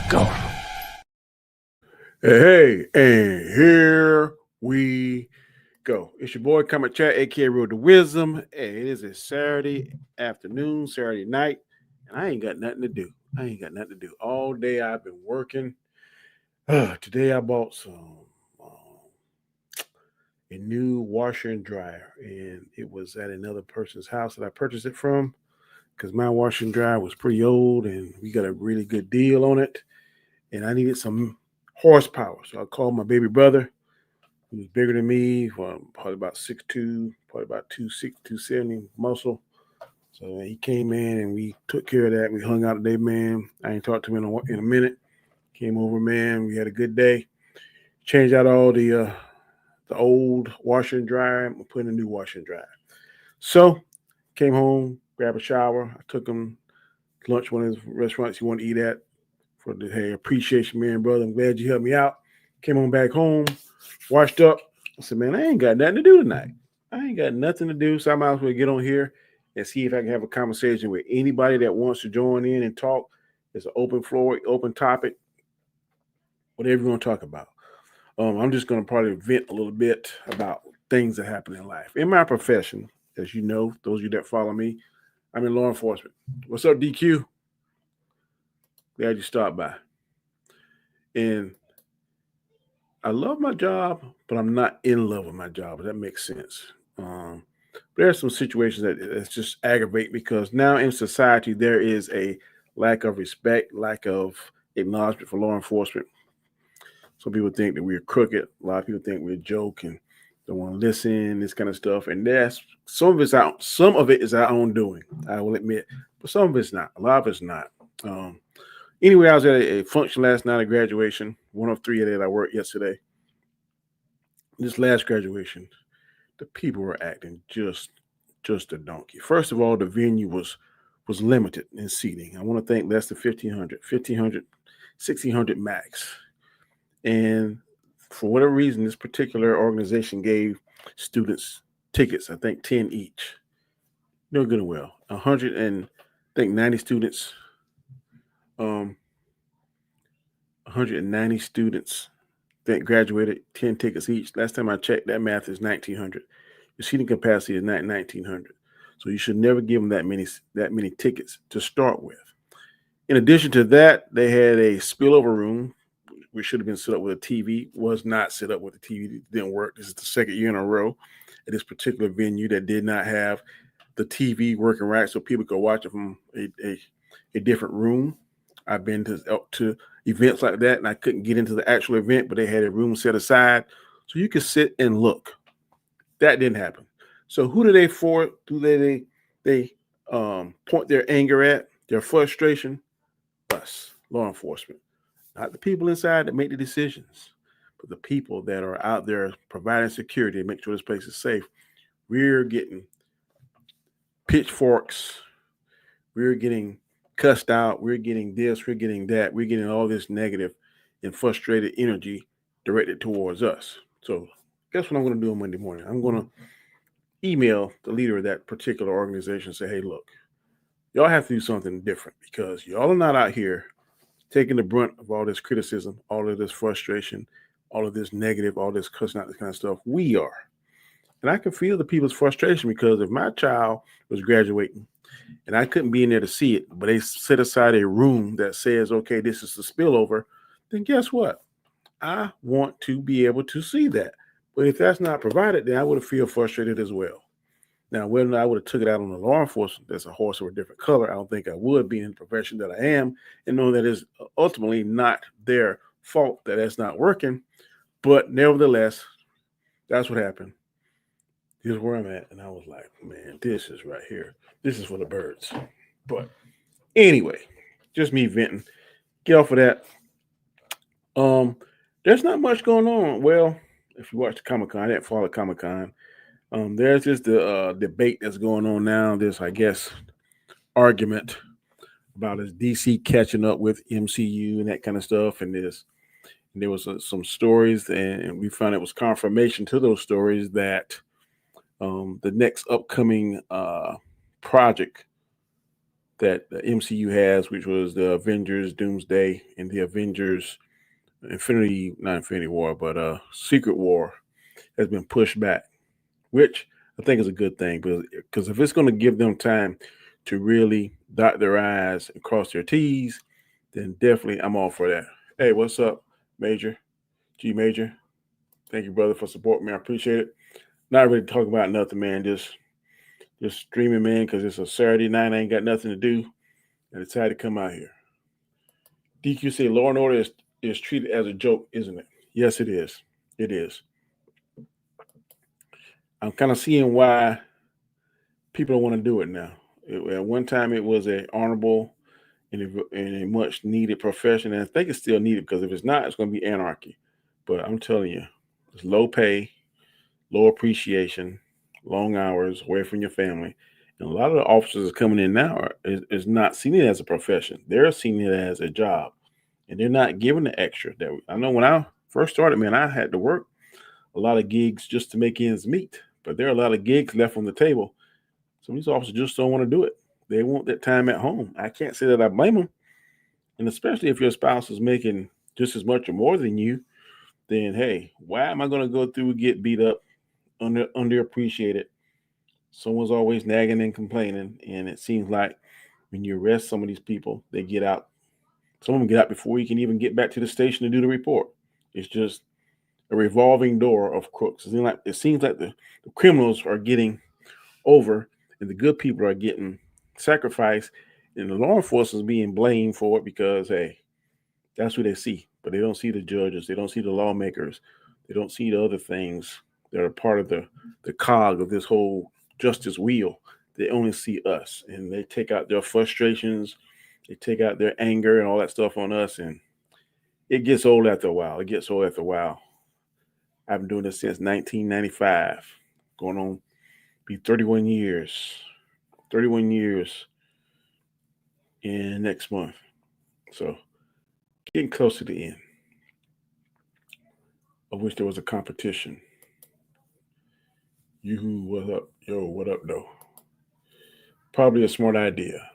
go. Hey, and here we go. It's your boy Comet Chat, aka Real to Wisdom. Hey, it is a Saturday afternoon, Saturday night, and I ain't got nothing to do. All day I've been working. Today I bought a new washer and dryer, and it was at another person's house that I purchased it from because my washer and dryer was pretty old, and we got a really good deal on it, and I needed some horsepower. So I called my baby brother. He was bigger than me, probably about 6'2", probably about 260, 270 muscle. So he came in and we took care of that. We hung out today, man. I ain't talked to him in a minute. Came over, man. We had a good day. Changed out all the old washer and dryer and put in a new washer and dryer. So came home, grabbed a shower. I took him to lunch, one of his restaurants he wanted to eat at for the hey appreciation, man, brother. I'm glad you helped me out. Came on back home, washed up. I said, man, I ain't got nothing to do tonight. I ain't got nothing to do, so I might as well get on here and see if I can have a conversation with anybody that wants to join in and talk. It's an open floor, open topic, whatever you want to talk about. I'm just going to probably vent a little bit about things that happen in life. In my profession, as you know, those of you that follow me, I'm in law enforcement. What's up, DQ? Glad you stopped by. And I love my job, but I'm not in love with my job. If that makes sense. There are some situations that just aggravate because now in society there is a lack of respect, lack of acknowledgement for law enforcement. Some people think that we're crooked. A lot of people think we're joking, don't want to listen, this kind of stuff. And that's some of it is our own doing, I will admit, but some of it's not. A lot of it's not. Anyway, I was at a function last night, a graduation, one of three that I worked yesterday. This last graduation, the people were acting just a donkey. First of all, the venue was limited in seating. I want to think less than 1,500, 1,600 max. And for whatever reason, this particular organization gave students tickets, I think 10 each. No good and well. 100 and I think 90 students. 190 students that graduated, 10 tickets each. Last time I checked, that math is 1,900. Your seating capacity is not 1,900. So you should never give them that many tickets to start with. In addition to that, they had a spillover room, which should have been set up with a TV. Was not set up with a TV. It didn't work. This is the second year in a row at this particular venue that did not have the TV working right, so people could watch it from a different room. I've been to events like that, and I couldn't get into the actual event, but they had a room set aside so you could sit and look. That didn't happen. So who do they for? Do they point their anger at, their frustration? Us, law enforcement, not the people inside that make the decisions, but the people that are out there providing security and make sure this place is safe. We're getting pitchforks. We're getting cussed out. We're getting this. We're getting that. We're getting all this negative and frustrated energy directed towards us. So guess what I'm going to do on Monday morning? I'm going to email the leader of that particular organization and say, hey, look, y'all have to do something different because y'all are not out here taking the brunt of all this criticism, all of this frustration, all of this negative, all this cussing out, this kind of stuff. We are. And I can feel the people's frustration because if my child was graduating and I couldn't be in there to see it, but they set aside a room that says, okay, this is the spillover, then guess what? I want to be able to see that. But if that's not provided, then I would feel frustrated as well. Now, whether or not I would have took it out on the law enforcement that's a horse of a different color, I don't think I would, being in the profession that I am, and knowing that it's ultimately not their fault that that's not working. But nevertheless, that's what happened. Here's where I'm at. And I was like, man, this is right here. This is for the birds. But anyway, just me venting. Get off of that. There's not much going on. Well, if you watch the Comic-Con, I didn't follow Comic-Con. There's just the debate that's going on now. There's, I guess, argument about is DC catching up with MCU and that kind of stuff. And there was some stories, and we found it was confirmation to those stories that the next upcoming project that the MCU has, which was the Avengers Doomsday and the Avengers not Infinity War, but Secret War, has been pushed back, which I think is a good thing, because if it's going to give them time to really dot their I's and cross their T's, then definitely I'm all for that. Hey, what's up, Major? G Major? Thank you, brother, for supporting me. I appreciate it. Not really talking about nothing, man. Just streaming, man, because it's a Saturday night. I ain't got nothing to do. I decided to come out here. DQ say Law and Order is treated as a joke, isn't it? Yes, it is. It is. I'm kind of seeing why people don't want to do it now. At one time, it was a honorable and a much needed profession, and I think it's still needed, because if it's not, it's going to be anarchy. But I'm telling you, it's low pay, low appreciation, long hours away from your family. And a lot of the officers that's coming in now is not seeing it as a profession. They're seeing it as a job, and they're not giving the extra. That I know when I first started, man, I had to work a lot of gigs just to make ends meet. But there are a lot of gigs left on the table. Some of these officers just don't want to do it. They want that time at home. I can't say that I blame them. And especially if your spouse is making just as much or more than you, then hey, why am I going to go through and get beat up, underappreciated? Someone's always nagging and complaining, and it seems like when you arrest some of these people, they get out. Some of them get out before you can even get back to the station to do the report. It's just a revolving door of crooks. It seems like the criminals are getting over, and the good people are getting sacrificed, and the law enforcement is being blamed for it, because hey, that's what they see. But they don't see the judges, they don't see the lawmakers, they don't see the other things that are part of the cog of this whole justice wheel. They only see us, and they take out their frustrations, they take out their anger and all that stuff on us, and it gets old after a while. I've been doing this since 1995, going on be 31 years. 31 years in next month. So getting close to the end. I wish there was a competition. You, what up? Yo, what up, though? Probably a smart idea.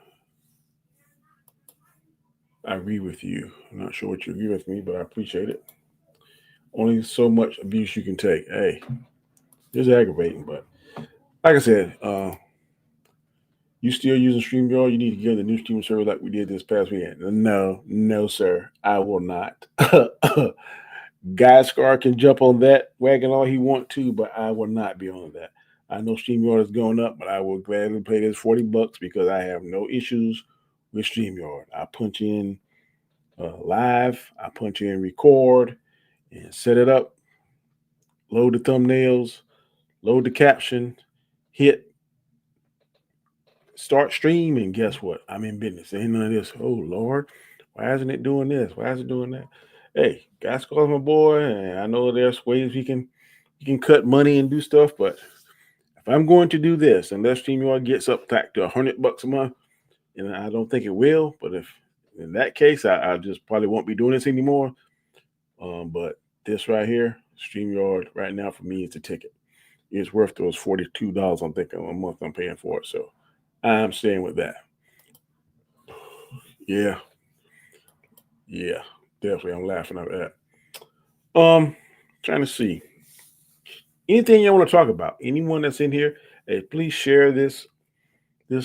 I agree with you. I'm not sure what you agree with me, but I appreciate it. Only so much abuse you can take. Hey, it's aggravating, but like I said, you still using StreamYard? You need to get the new streaming server like we did this past weekend. No, sir. I will not. Guy Scar can jump on that wagon all he want to, but I will not be on that. I know StreamYard is going up, but I will gladly pay this $40 because I have no issues with StreamYard. I punch in live, I punch in record, and set it up, load the thumbnails, load the caption, hit start stream, and guess what? I'm in business. Ain't none of this. Oh Lord, why isn't it doing this? Why is it doing that? Hey, Guy Scar's my boy, and I know there's ways you can cut money and do stuff, but if I'm going to do this, unless StreamYard gets up back to $100 a month, and I don't think it will, but if in that case, I just probably won't be doing this anymore. But this right here, StreamYard right now for me is the ticket. It's worth those $42 I'm thinking a month I'm paying for it. So I'm staying with that. Yeah, definitely. I'm laughing at that. Trying to see anything you want to talk about. Anyone that's in here, hey, please share this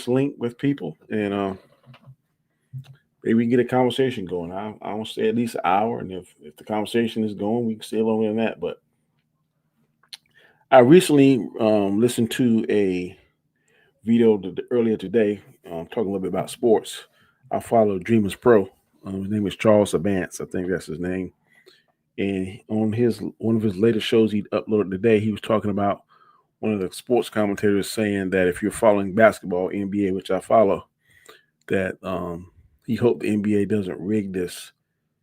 link with people, and maybe we can get a conversation going. I want to say at least an hour, and if the conversation is going, we can stay longer than that. But I recently listened to a video earlier today talking a little bit about sports. I follow Dreamers Pro. His name is Charles Advance. I think that's his name. And on one of his latest shows he uploaded today, he was talking about one of the sports commentators saying that if you're following basketball, NBA, which I follow, that he hoped the NBA doesn't rig this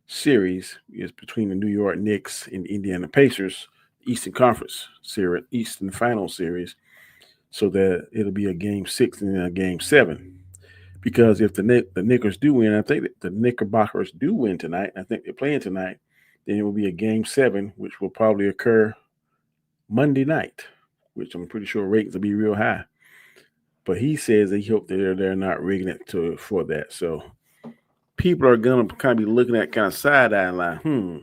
series. It's between the New York Knicks and Indiana Pacers, Eastern Conference series, Eastern Final Series, so that it'll be a game 6 and then a game 7. Because if the Knickers do win, I think the Knickerbockers do win tonight. I think they're playing tonight. Then it will be a game 7, which will probably occur Monday night, which I'm pretty sure ratings will be real high. But he says that he hopes that they're not rigging it for that. So people are gonna kind of be looking at kind of side eye like, are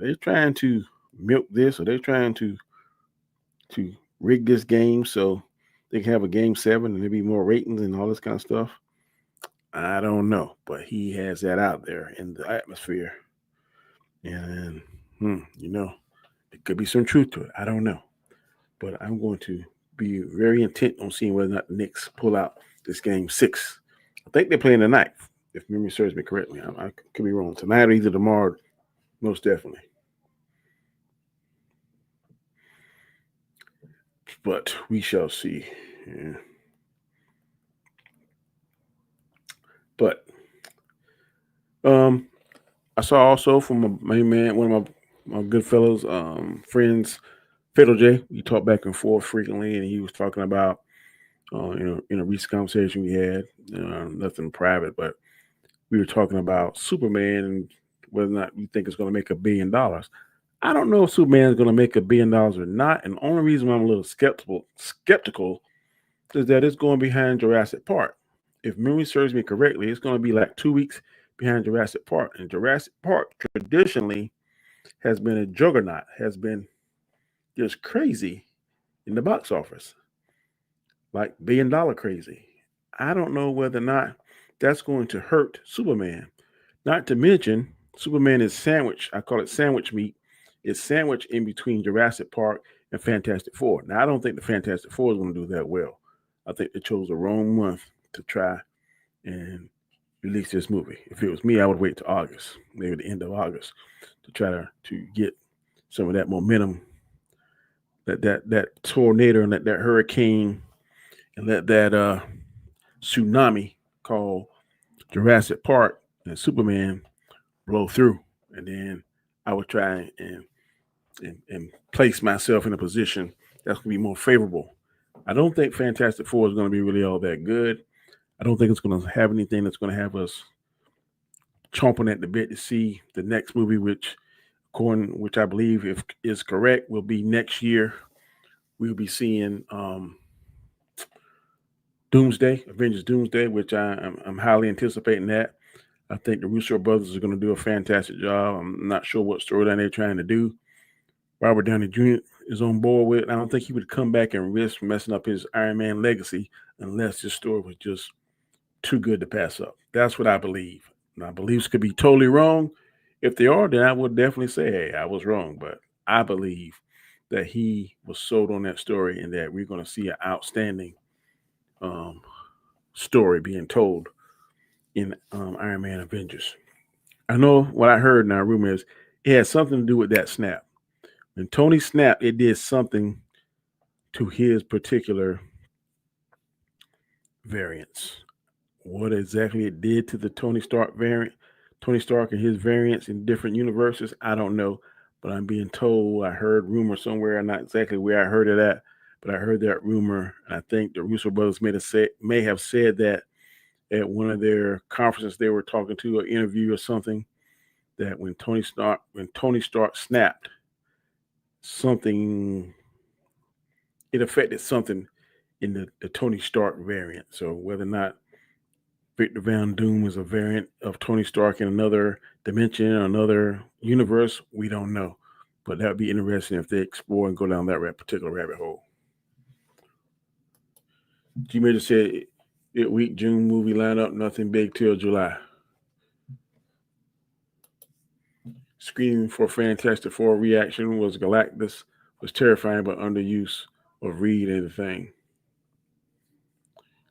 they trying to milk this? Are they trying to rig this game so they can have a game 7 and there be more ratings and all this kind of stuff? I don't know, but he has that out there in the atmosphere, and it could be some truth to it. I don't know, but I'm going to be very intent on seeing whether or not the Knicks pull out this game 6. I think they're playing tonight, if memory serves me correctly. I could be wrong. Tonight or either tomorrow, most definitely. But we shall see. Yeah. But I saw also from my man, one of my good fellows, friends, Fatal J. We talk back and forth frequently, and he was talking about, in a recent conversation we had, nothing private, but we were talking about Superman and whether or not we think it's going to make $1 billion. I don't know if Superman is going to make $1 billion or not, and the only reason why I'm a little skeptical is that it's going behind Jurassic Park. If memory serves me correctly, it's going to be like 2 weeks behind Jurassic Park, and Jurassic Park traditionally has been a juggernaut, has been just crazy in the box office, like $1 billion crazy. I don't know whether or not that's going to hurt Superman. Not to mention, Superman is sandwiched. I call it sandwich meat. It's sandwiched in between Jurassic Park and Fantastic Four. Now, I don't think the Fantastic Four is going to do that well. I think they chose the wrong month to try and release this movie. If it was me, I would wait to August, maybe the end of August, to try to get some of that momentum, that tornado and that hurricane and let that tsunami called Jurassic Park and Superman blow through, and then I would try and place myself in a position that's going to be more favorable. I don't think Fantastic Four is going to be really all that good. I don't think it's going to have anything that's going to have us chomping at the bit to see the next movie, which I believe, if is correct, will be next year. We'll be seeing Doomsday, Avengers Doomsday, which I'm highly anticipating that. I think the Russo brothers are going to do a fantastic job. I'm not sure what storyline they're trying to do. Robert Downey Jr. is on board with it. I don't think he would come back and risk messing up his Iron Man legacy unless his story was just too good to pass up. That's what I believe. My beliefs could be totally wrong. If they are, then I would definitely say, hey, I was wrong. But I believe that he was sold on that story and that we're going to see an outstanding story being told in Iron Man Avengers. I know what I heard now, rumor is it had something to do with that snap. When Tony snapped, it did something to his particular variants. What exactly it did to the Tony Stark variant, Tony Stark and his variants in different universes, I don't know. But I'm being told, I heard rumor somewhere, not exactly where I heard it at, but I heard that rumor. And I think the Russo brothers may have said that at one of their conferences they were talking to, an interview or something, that when Tony Stark snapped, it affected something in the Tony Stark variant. So whether or not Victor Von Doom is a variant of Tony Stark in another dimension or another universe, we don't know. But that would be interesting if they explore and go down that particular rabbit hole. G Major said, week June movie lineup, nothing big till July. Screening for Fantastic Four reaction was Galactus was terrifying but underuse of Reed and the Thing.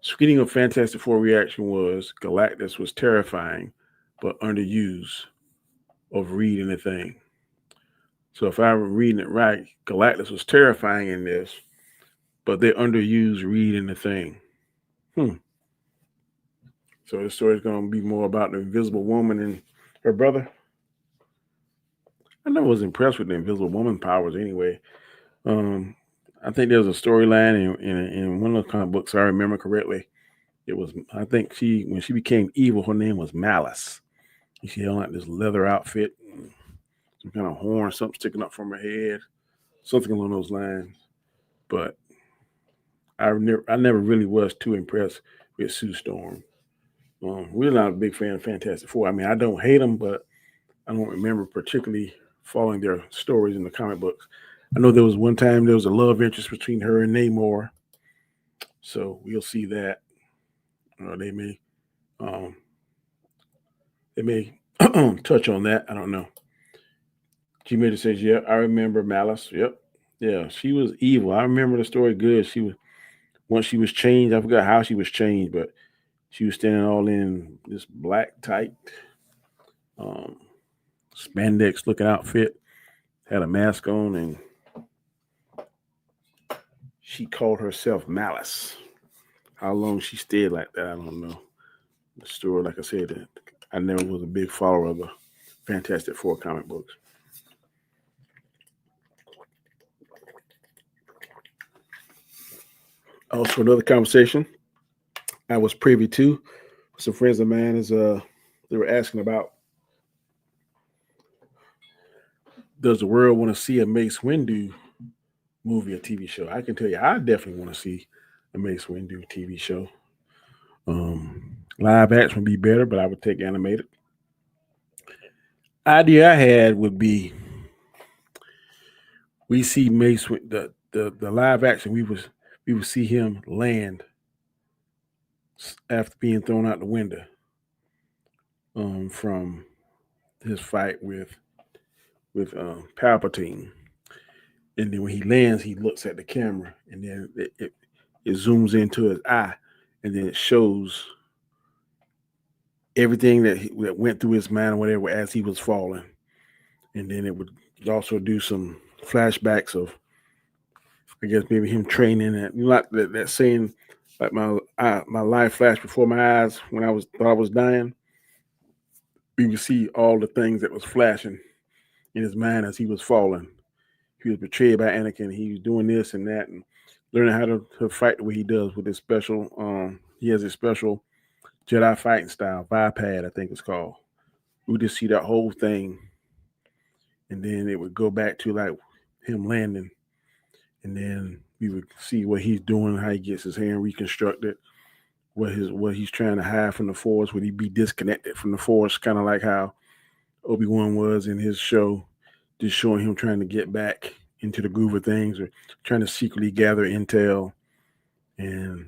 Screening of Fantastic Four reaction was Galactus was terrifying but underuse of Reed and the Thing. So if I'm reading it right, Galactus was terrifying in this, but they underused Reed and the Thing. So the story is going to be more about the Invisible Woman and her brother. I never was impressed with the Invisible Woman powers anyway. I think there's a storyline in one of the comic books, if I remember correctly. It was, I think when she became evil, her name was Malice. She had like this leather outfit, some kind of horn, something sticking up from her head, something along those lines. But I never really was too impressed with Sue Storm. We're not a big fan of Fantastic Four. I mean, I don't hate them, but I don't remember particularly following their stories in the comic books. I know there was one time there was a love interest between her and Namor, so we'll see that. They may um, they may touch on that. I don't know. G Major says, "Yeah, I remember Malice. Yep, yeah, she was evil. I remember the story good. She was once she was changed. I forgot how she was changed, but she was standing all in this black tight um, spandex looking outfit, had a mask on, and she called herself Malice. How long she stayed like that, I don't know. The story, like I said, I never was a big follower of the Fantastic Four comic books. Also, another conversation I was privy to. Some friends of mine is they were asking about, does the world want to see a Mace Windu movie or TV show? I can tell you, I definitely want to see a Mace Windu TV show. Live action would be better, but I would take animated. Idea I had would be we see Mace with the live action. We would see him land after being thrown out the window from his fight with Palpatine, and then when he lands, he looks at the camera, and then it zooms into his eye, and then it shows everything that went through his mind or whatever as he was falling, and then it would also do some flashbacks of, I guess, maybe him training and like that saying, like my life flashed before my eyes when thought I was dying. We would see all the things that was flashing in his mind as he was falling. He was betrayed by Anakin. He was doing this and that, and learning how to fight the way he does with his special. He has a special Jedi fighting style, Vipad, I think it's called. We would just see that whole thing, and then it would go back to like him landing, and then we would see what he's doing, how he gets his hand reconstructed, what he's trying to hide from the Force. Would he be disconnected from the Force, kind of like how Obi-Wan was in his show, just showing him trying to get back into the groove of things, or trying to secretly gather intel and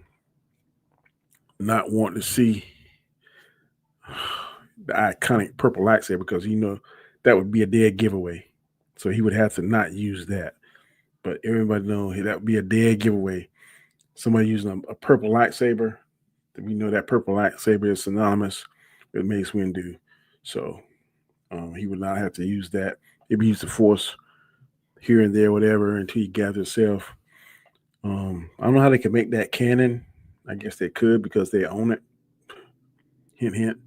not want to see the iconic purple lightsaber, because that would be a dead giveaway. So he would have to not use that. But everybody knows that would be a dead giveaway. Somebody using a purple lightsaber, we know that purple lightsaber is synonymous with Mace Windu. So he would not have to use that. Maybe use the Force here and there, whatever, until he gathers himself. I don't know how they could make that canon. I guess they could because they own it. Hint, hint.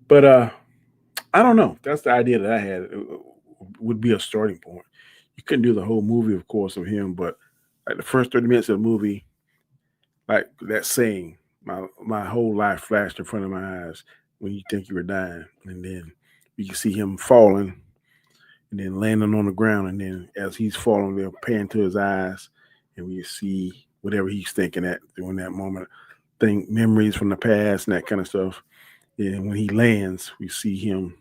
But I don't know. That's the idea that I had. It would be a starting point. You couldn't do the whole movie, of course, of him, but like the first 30 minutes of the movie, like that saying, my whole life flashed in front of my eyes when you think you were dying, and then you can see him falling, and then landing on the ground, and then as he's falling, they'll pan to his eyes, and we see whatever he's thinking at during that moment, think memories from the past and that kind of stuff. And when he lands, we see him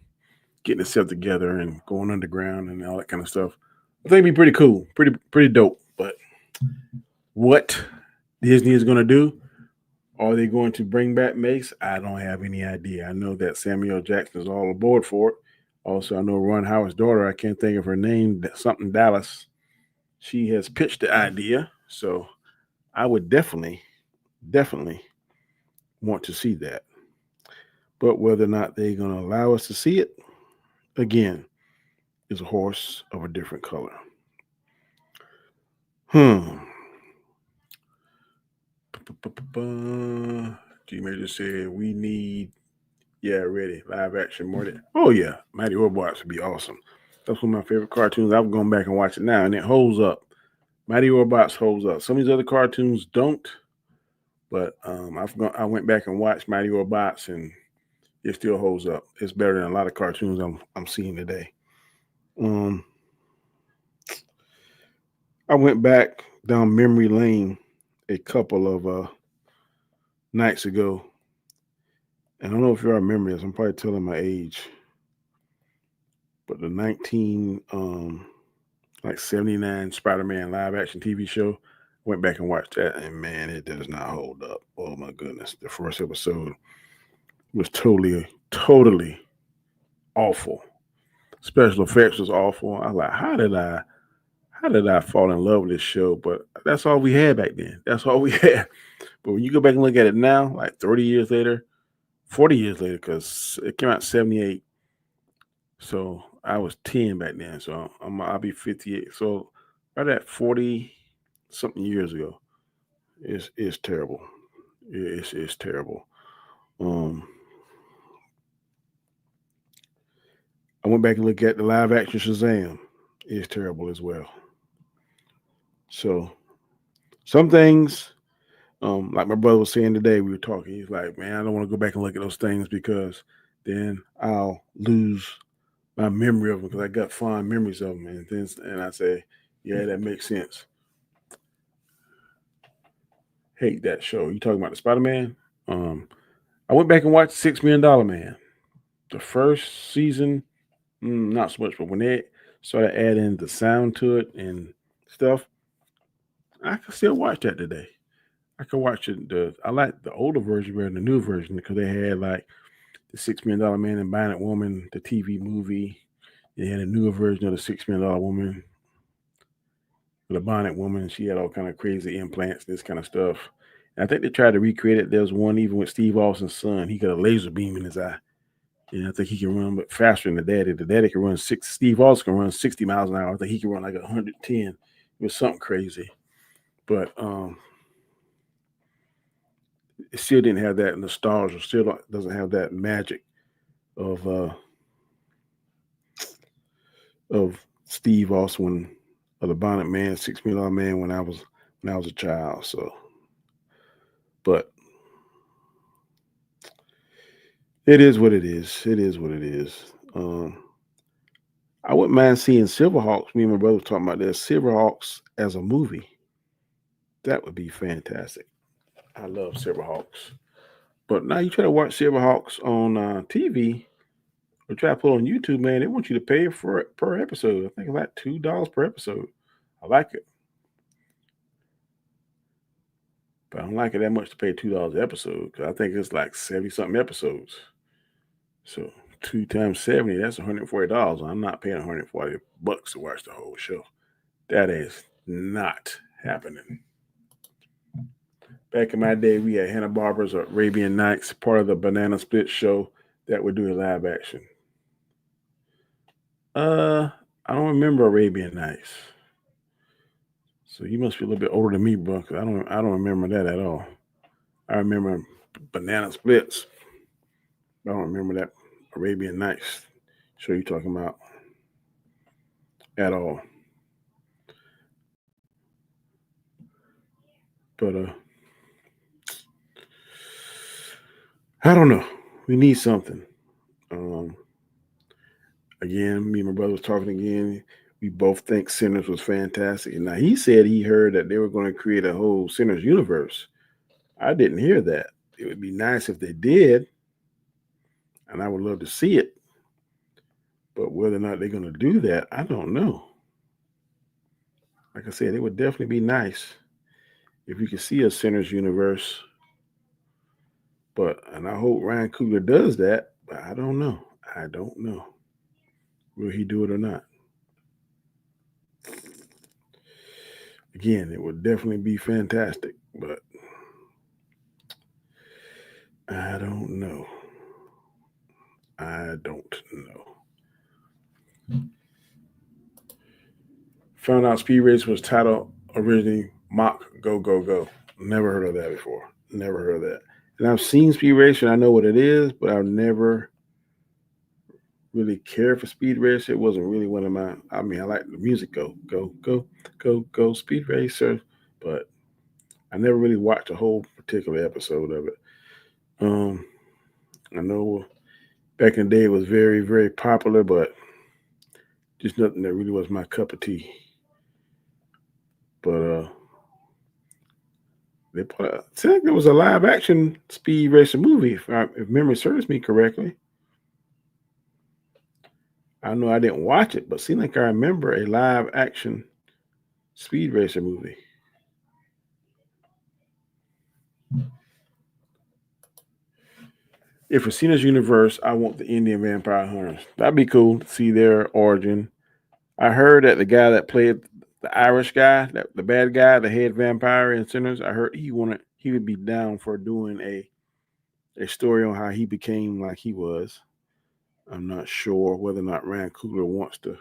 getting himself together and going underground and all that kind of stuff. I think it'd be pretty cool, pretty dope. But what Disney is going to do? Are they going to bring back Mace? I don't have any idea. I know that Samuel Jackson is all aboard for it. Also, I know Ron Howard's daughter, I can't think of her name, something Dallas. She has pitched the idea. So I would definitely want to see that. But whether or not they're going to allow us to see it, again, is a horse of a different color. G Major said we need, ready, live action more. Oh yeah, Mighty Robots would be awesome. That's one of my favorite cartoons. I've gone back and watched it now, and it holds up. Mighty Robots holds up. Some of these other cartoons don't, but I went back and watched Mighty Robots, and it still holds up. It's better than a lot of cartoons I'm seeing today. I went back down memory lane a couple of nights ago. And I don't know if you all remember this. I'm probably telling my age, but the 79 Spider-Man live action TV show. Went back and watched that, and man, it does not hold up. Oh my goodness, the first episode was totally awful. Special effects was awful. I was like, how did I fall in love with this show? But that's all we had back then. That's all we had. But when you go back and look at it now, like 30 years later, 40 years later, because it came out in 78. So I was 10 back then. So I'll be 58. So right at 40 something years ago, it's terrible. It's terrible. Um, I went back and looked at the live action Shazam. It's terrible as well. So some things, like my brother was saying today, we were talking. He's like, "Man, I don't want to go back and look at those things because then I'll lose my memory of them because I got fond memories of them." And I say, "Yeah, that makes sense." Hate that show. You talking about the Spider Man? I went back and watched $6 Million Man. The first season, not so much, but when they started adding the sound to it and stuff, I can still watch that today. I can watch it. I like the older version better than the new version because they had like the $6 Million Man and Bionic Woman, the TV movie. They had a newer version of the $6 Million Woman, the Bionic Woman. She had all kind of crazy implants, this kind of stuff. And I think they tried to recreate it. There was one even with Steve Austin's son. He got a laser beam in his eye. And I think he can run but faster than the daddy. The daddy can run Steve Austin can run 60 miles an hour. I think he can run like 110. It was something crazy. But it still didn't have that nostalgia. Still doesn't have that magic of Steve Austin of the Bonnet Man, $6 Million Man when I was a child. So, but it is what it is. It is what it is. I wouldn't mind seeing Silverhawks. Me and my brother were talking about this. Silverhawks as a movie. That would be fantastic. I love Silverhawks. But now you try to watch Silverhawks on TV or try to put on YouTube, man. They want you to pay for it per episode. I think it's like $2 per episode. I like it, but I don't like it that much to pay $2 an episode because I think it's like 70 something episodes. So 2 times 70, that's $140. I'm not paying $140 to watch the whole show. That is not happening. Back in my day, we had Hanna-Barbera's Arabian Nights, part of the Banana Split show that would do a live action. I don't remember Arabian Nights. So you must be a little bit older than me, bro. 'Cause I don't remember that at all. I remember Banana Splits. I don't remember that Arabian Nights show you're talking about at all. But I don't know. We need something. Um, Again, me and my brother was talking again. We both think Sinners was fantastic. And now he said he heard that they were going to create a whole Sinners universe. I didn't hear that. It would be nice if they did, and I would love to see it. But whether or not they're going to do that, I don't know. Like I said, it would definitely be nice if we could see a Sinners universe. And I hope Ryan Coogler does that, but I don't know. I don't know. Will he do it or not? Again, it would definitely be fantastic, but I don't know. I don't know. Found out Speed Race was titled originally Mach Go Go Go. Never heard of that before. Never heard of that. And I've seen Speed Race and I know what it is, but I've never really cared for Speed Racer. It wasn't really one of my. I mean, I like the music. Go go go go go Speed Racer, but I never really watched a whole particular episode of it. I know back in the day it was very very popular, but just nothing that really was my cup of tea. But They put a, I think there was a live action Speed Racer movie, if memory serves me correctly. I know I didn't watch it, but seemed like I remember a live action Speed Racer movie. If for Cena's universe, I want the Indian Vampire Hunters. That'd be cool to see their origin. I heard that the guy that played the Irish guy, that the bad guy, the head vampire in Sinners, I heard he would be down for doing a story on how he became like he was. I'm not sure whether or not Ryan Coogler wants to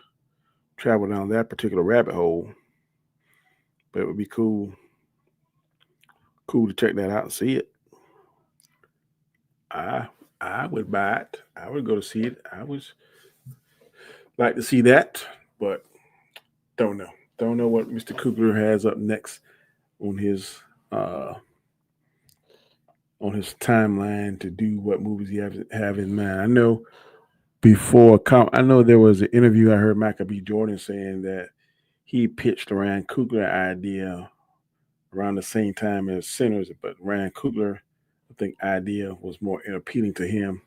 travel down that particular rabbit hole, but it would be cool to check that out and see it. I I would buy it. I would go to see it. I would like to see that, but don't know. Don't know what Mr. Coogler has up next on his uh on his timeline to do what movies he have in mind. I know I know there was an interview I heard Michael B. Jordan saying that he pitched the Ryan Coogler idea around the same time as Sinners, but Ryan Coogler, I think, idea was more appealing to him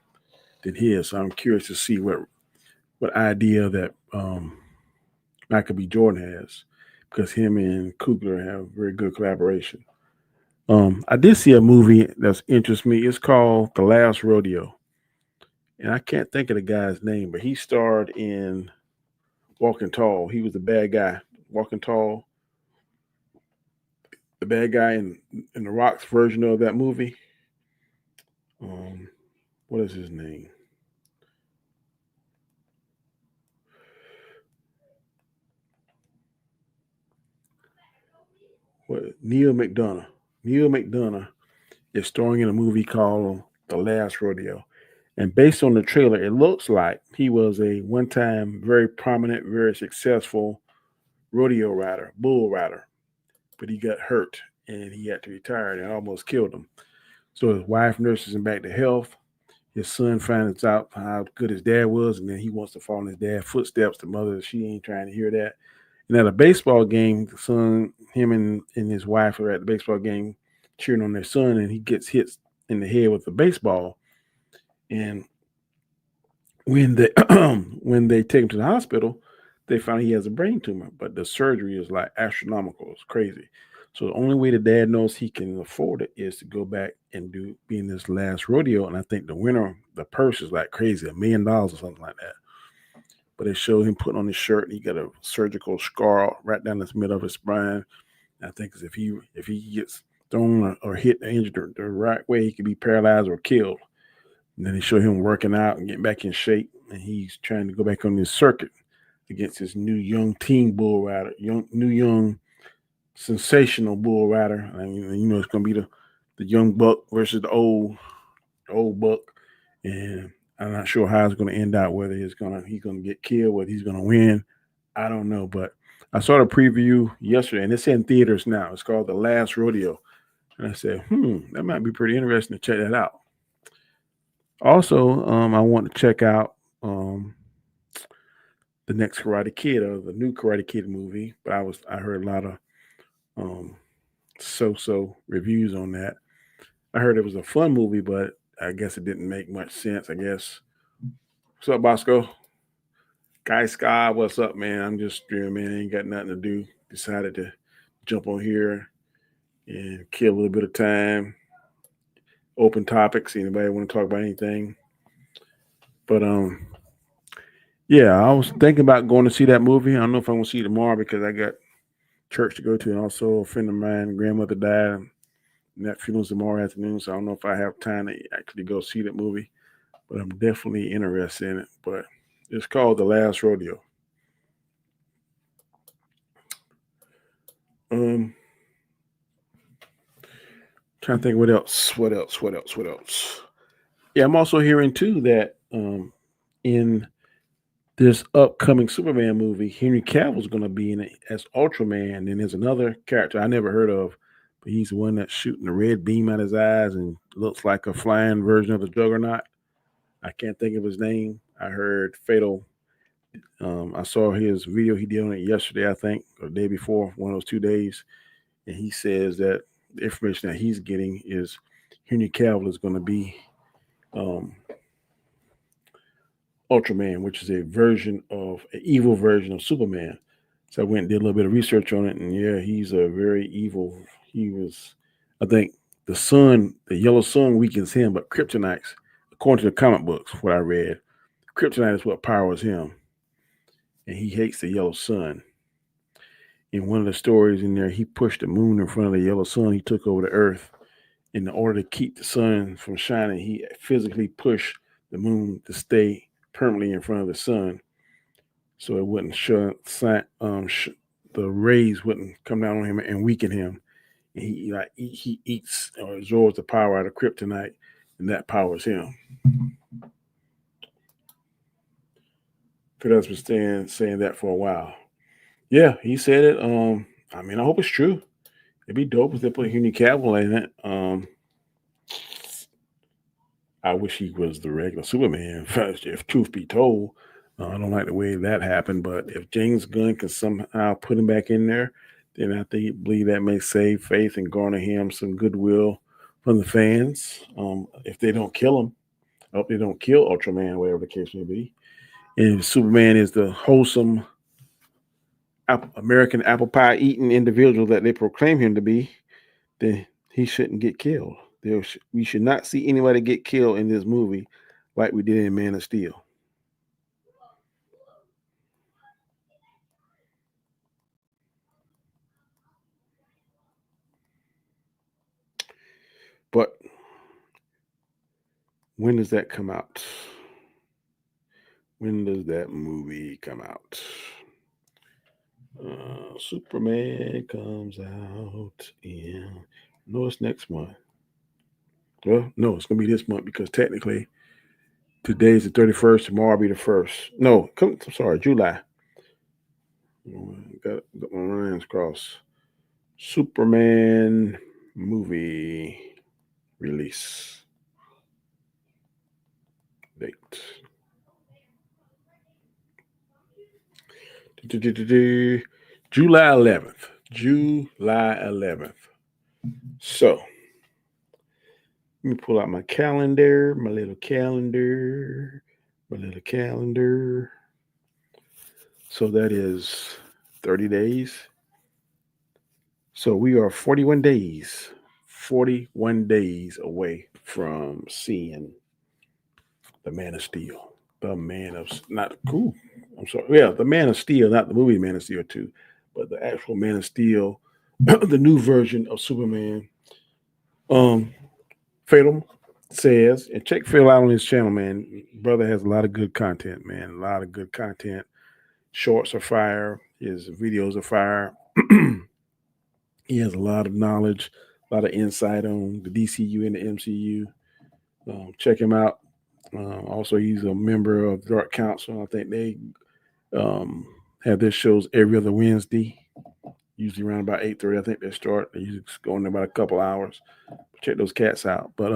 than his. So I'm curious to see what idea that Michael B. Jordan has, because him and Coogler have very good collaboration. I did see a movie that's interests me. It's called The Last Rodeo, and I can't think of the guy's name, but he starred in Walking Tall. He was the bad guy, Walking Tall, the bad guy in the Rock's version of that movie. Um, what is his name? What Neil McDonough? Neil McDonough is starring in a movie called The Last Rodeo. And based on the trailer, it looks like he was a one time very prominent, very successful rodeo rider, bull rider, but he got hurt and he had to retire and it almost killed him. So his wife nurses him back to health. His son finds out how good his dad was, and then he wants to follow in his dad's footsteps. The mother, she ain't trying to hear that. And at a baseball game, the son, him and his wife are at the baseball game cheering on their son, and he gets hit in the head with a baseball. And when they when they take him to the hospital, they find he has a brain tumor, but the surgery is like astronomical. It's crazy. So the only way the dad knows he can afford it is to go back and be in this last rodeo. And I think the winner, the purse is like crazy, $1 million or something like that. But they show him putting on his shirt and he got a surgical scar right down the middle of his spine. And I think if he gets thrown or hit or injured the right way, he could be paralyzed or killed. And then they show him working out and getting back in shape, and he's trying to go back on this circuit against this new young teen bull rider, young sensational bull rider. I mean, it's going to be the young buck versus the old buck, and I'm not sure how it's going to end out. Whether he's going to get killed, whether he's going to win, I don't know. But I saw the preview yesterday, and it's in theaters now. It's called The Last Rodeo, and I said, that might be pretty interesting to check that out. Also, I want to check out the next Karate Kid or the new Karate Kid movie, but I heard a lot of um, so reviews on that. I heard it was a fun movie, but I guess it didn't make much sense. I guess. What's up, Bosco? Guy Sky, what's up, man? I'm just streaming, man. Ain't got nothing to do. Decided to jump on here and kill a little bit of time. Open topics. Anybody want to talk about anything? But yeah, I was thinking about going to see that movie. I don't know if I'm going to see it tomorrow because I got church to go to, and also a friend of mine, grandmother died, and that funeral's tomorrow afternoon. So I don't know if I have time to actually go see that movie, but I'm definitely interested in it. But it's called The Last Rodeo. Trying to think what else. Yeah, I'm also hearing too that in this upcoming Superman movie, Henry Cavill's going to be in it as Ultraman, and there's another character I never heard of, but he's the one that's shooting the red beam out his eyes and looks like a flying version of the Juggernaut. I can't think of his name. I heard Fatal. I saw his video he did on it yesterday, I think, or the day before, one of those 2 days, and he says that the information that he's getting is Henry Cavill is going to be um, Ultraman, which is an evil version of Superman. So I went and did a little bit of research on it, and yeah, he's a very evil. He was, I think, the yellow sun weakens him, but kryptonite's, according to the comic books, what I read, kryptonite is what powers him, and he hates the yellow sun. In one of the stories in there, he pushed the moon in front of the yellow sun. He took over the earth. In order to keep the sun from shining, he physically pushed the moon to stay permanently in front of the sun, so it wouldn't the rays wouldn't come down on him and weaken him. And he eats or absorbs the power out of kryptonite, and that powers him. Fidesz been saying that for a while. Yeah, he said it. I mean, I hope it's true. It'd be dope if they put Henry Cavill in it. I wish he was the regular Superman. If truth be told, I don't like the way that happened. But if James Gunn can somehow put him back in there, then I believe that may save faith and garner him some goodwill from the fans. If they don't kill him, I hope they don't kill Ultraman, whatever the case may be. And if Superman is the wholesome American apple pie eating individual that they proclaim him to be, then he shouldn't get killed. We should not see anybody get killed in this movie like we did in Man of Steel. But when does that come out? When does that movie come out? Superman comes out in, no, it's next month. Well, no, it's going to be this month because technically today's the 31st, tomorrow will be the 1st. No, I'm sorry, July. Got my lines crossed. Superman movie release date. July 11th. July 11th. So, let me pull out my calendar, my little calendar. So that is 30 days. So we are 41 days away from seeing the Man of Steel. The Man of Steel, not the movie Man of Steel 2, but the actual Man of Steel, the new version of Superman. Fatal says, and check Phil out on his channel, man. Brother has a lot of good content, man. A lot of good content. Shorts are fire. His videos are fire. He has a lot of knowledge, a lot of insight on the DCU and the MCU. Check him out. Also, he's a member of Dark Council. I think they have their shows every other Wednesday, usually around about 8:30. I think they start. They usually go in about a couple hours. Check those cats out. But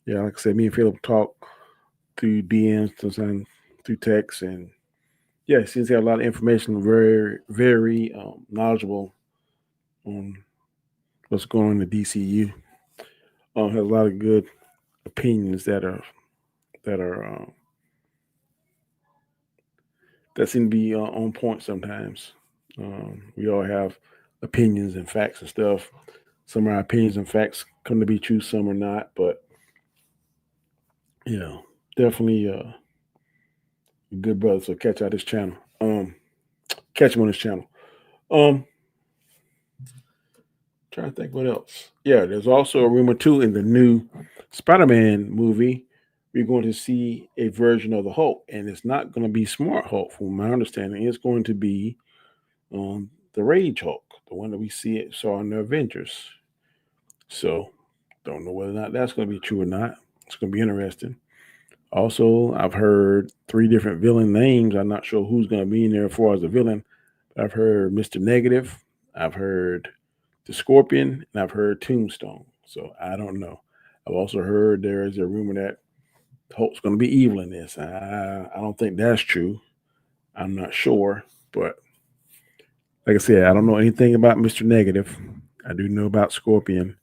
yeah, like I said, me and Philip talk through DMs, sometimes through text, and yeah, he seems to have a lot of information. Very, very knowledgeable on what's going on in the DCU. Has a lot of good opinions that seem to be on point sometimes. We all have opinions and facts and stuff. Some of our opinions and facts come to be true, some are not. But yeah, definitely a good brother. So catch out his channel. Catch him on his channel. Trying to think what else. Yeah, there's also a rumor too in the new Spider-Man movie. We're going to see a version of the Hulk, and it's not going to be Smart Hulk, from my understanding. It's going to be the Rage Hulk, the one that we saw in the Avengers. So, don't know whether or not that's going to be true or not. It's going to be interesting. Also, I've heard 3 different villain names. I'm not sure who's going to be in there as far as the villain. I've heard Mr. Negative. I've heard the Scorpion, and I've heard Tombstone. So I don't know. I've also heard there is a rumor that Hulk's going to be evil in this. I don't think that's true. I'm not sure, but like I said, I don't know anything about Mr. Negative. I do know about Scorpion.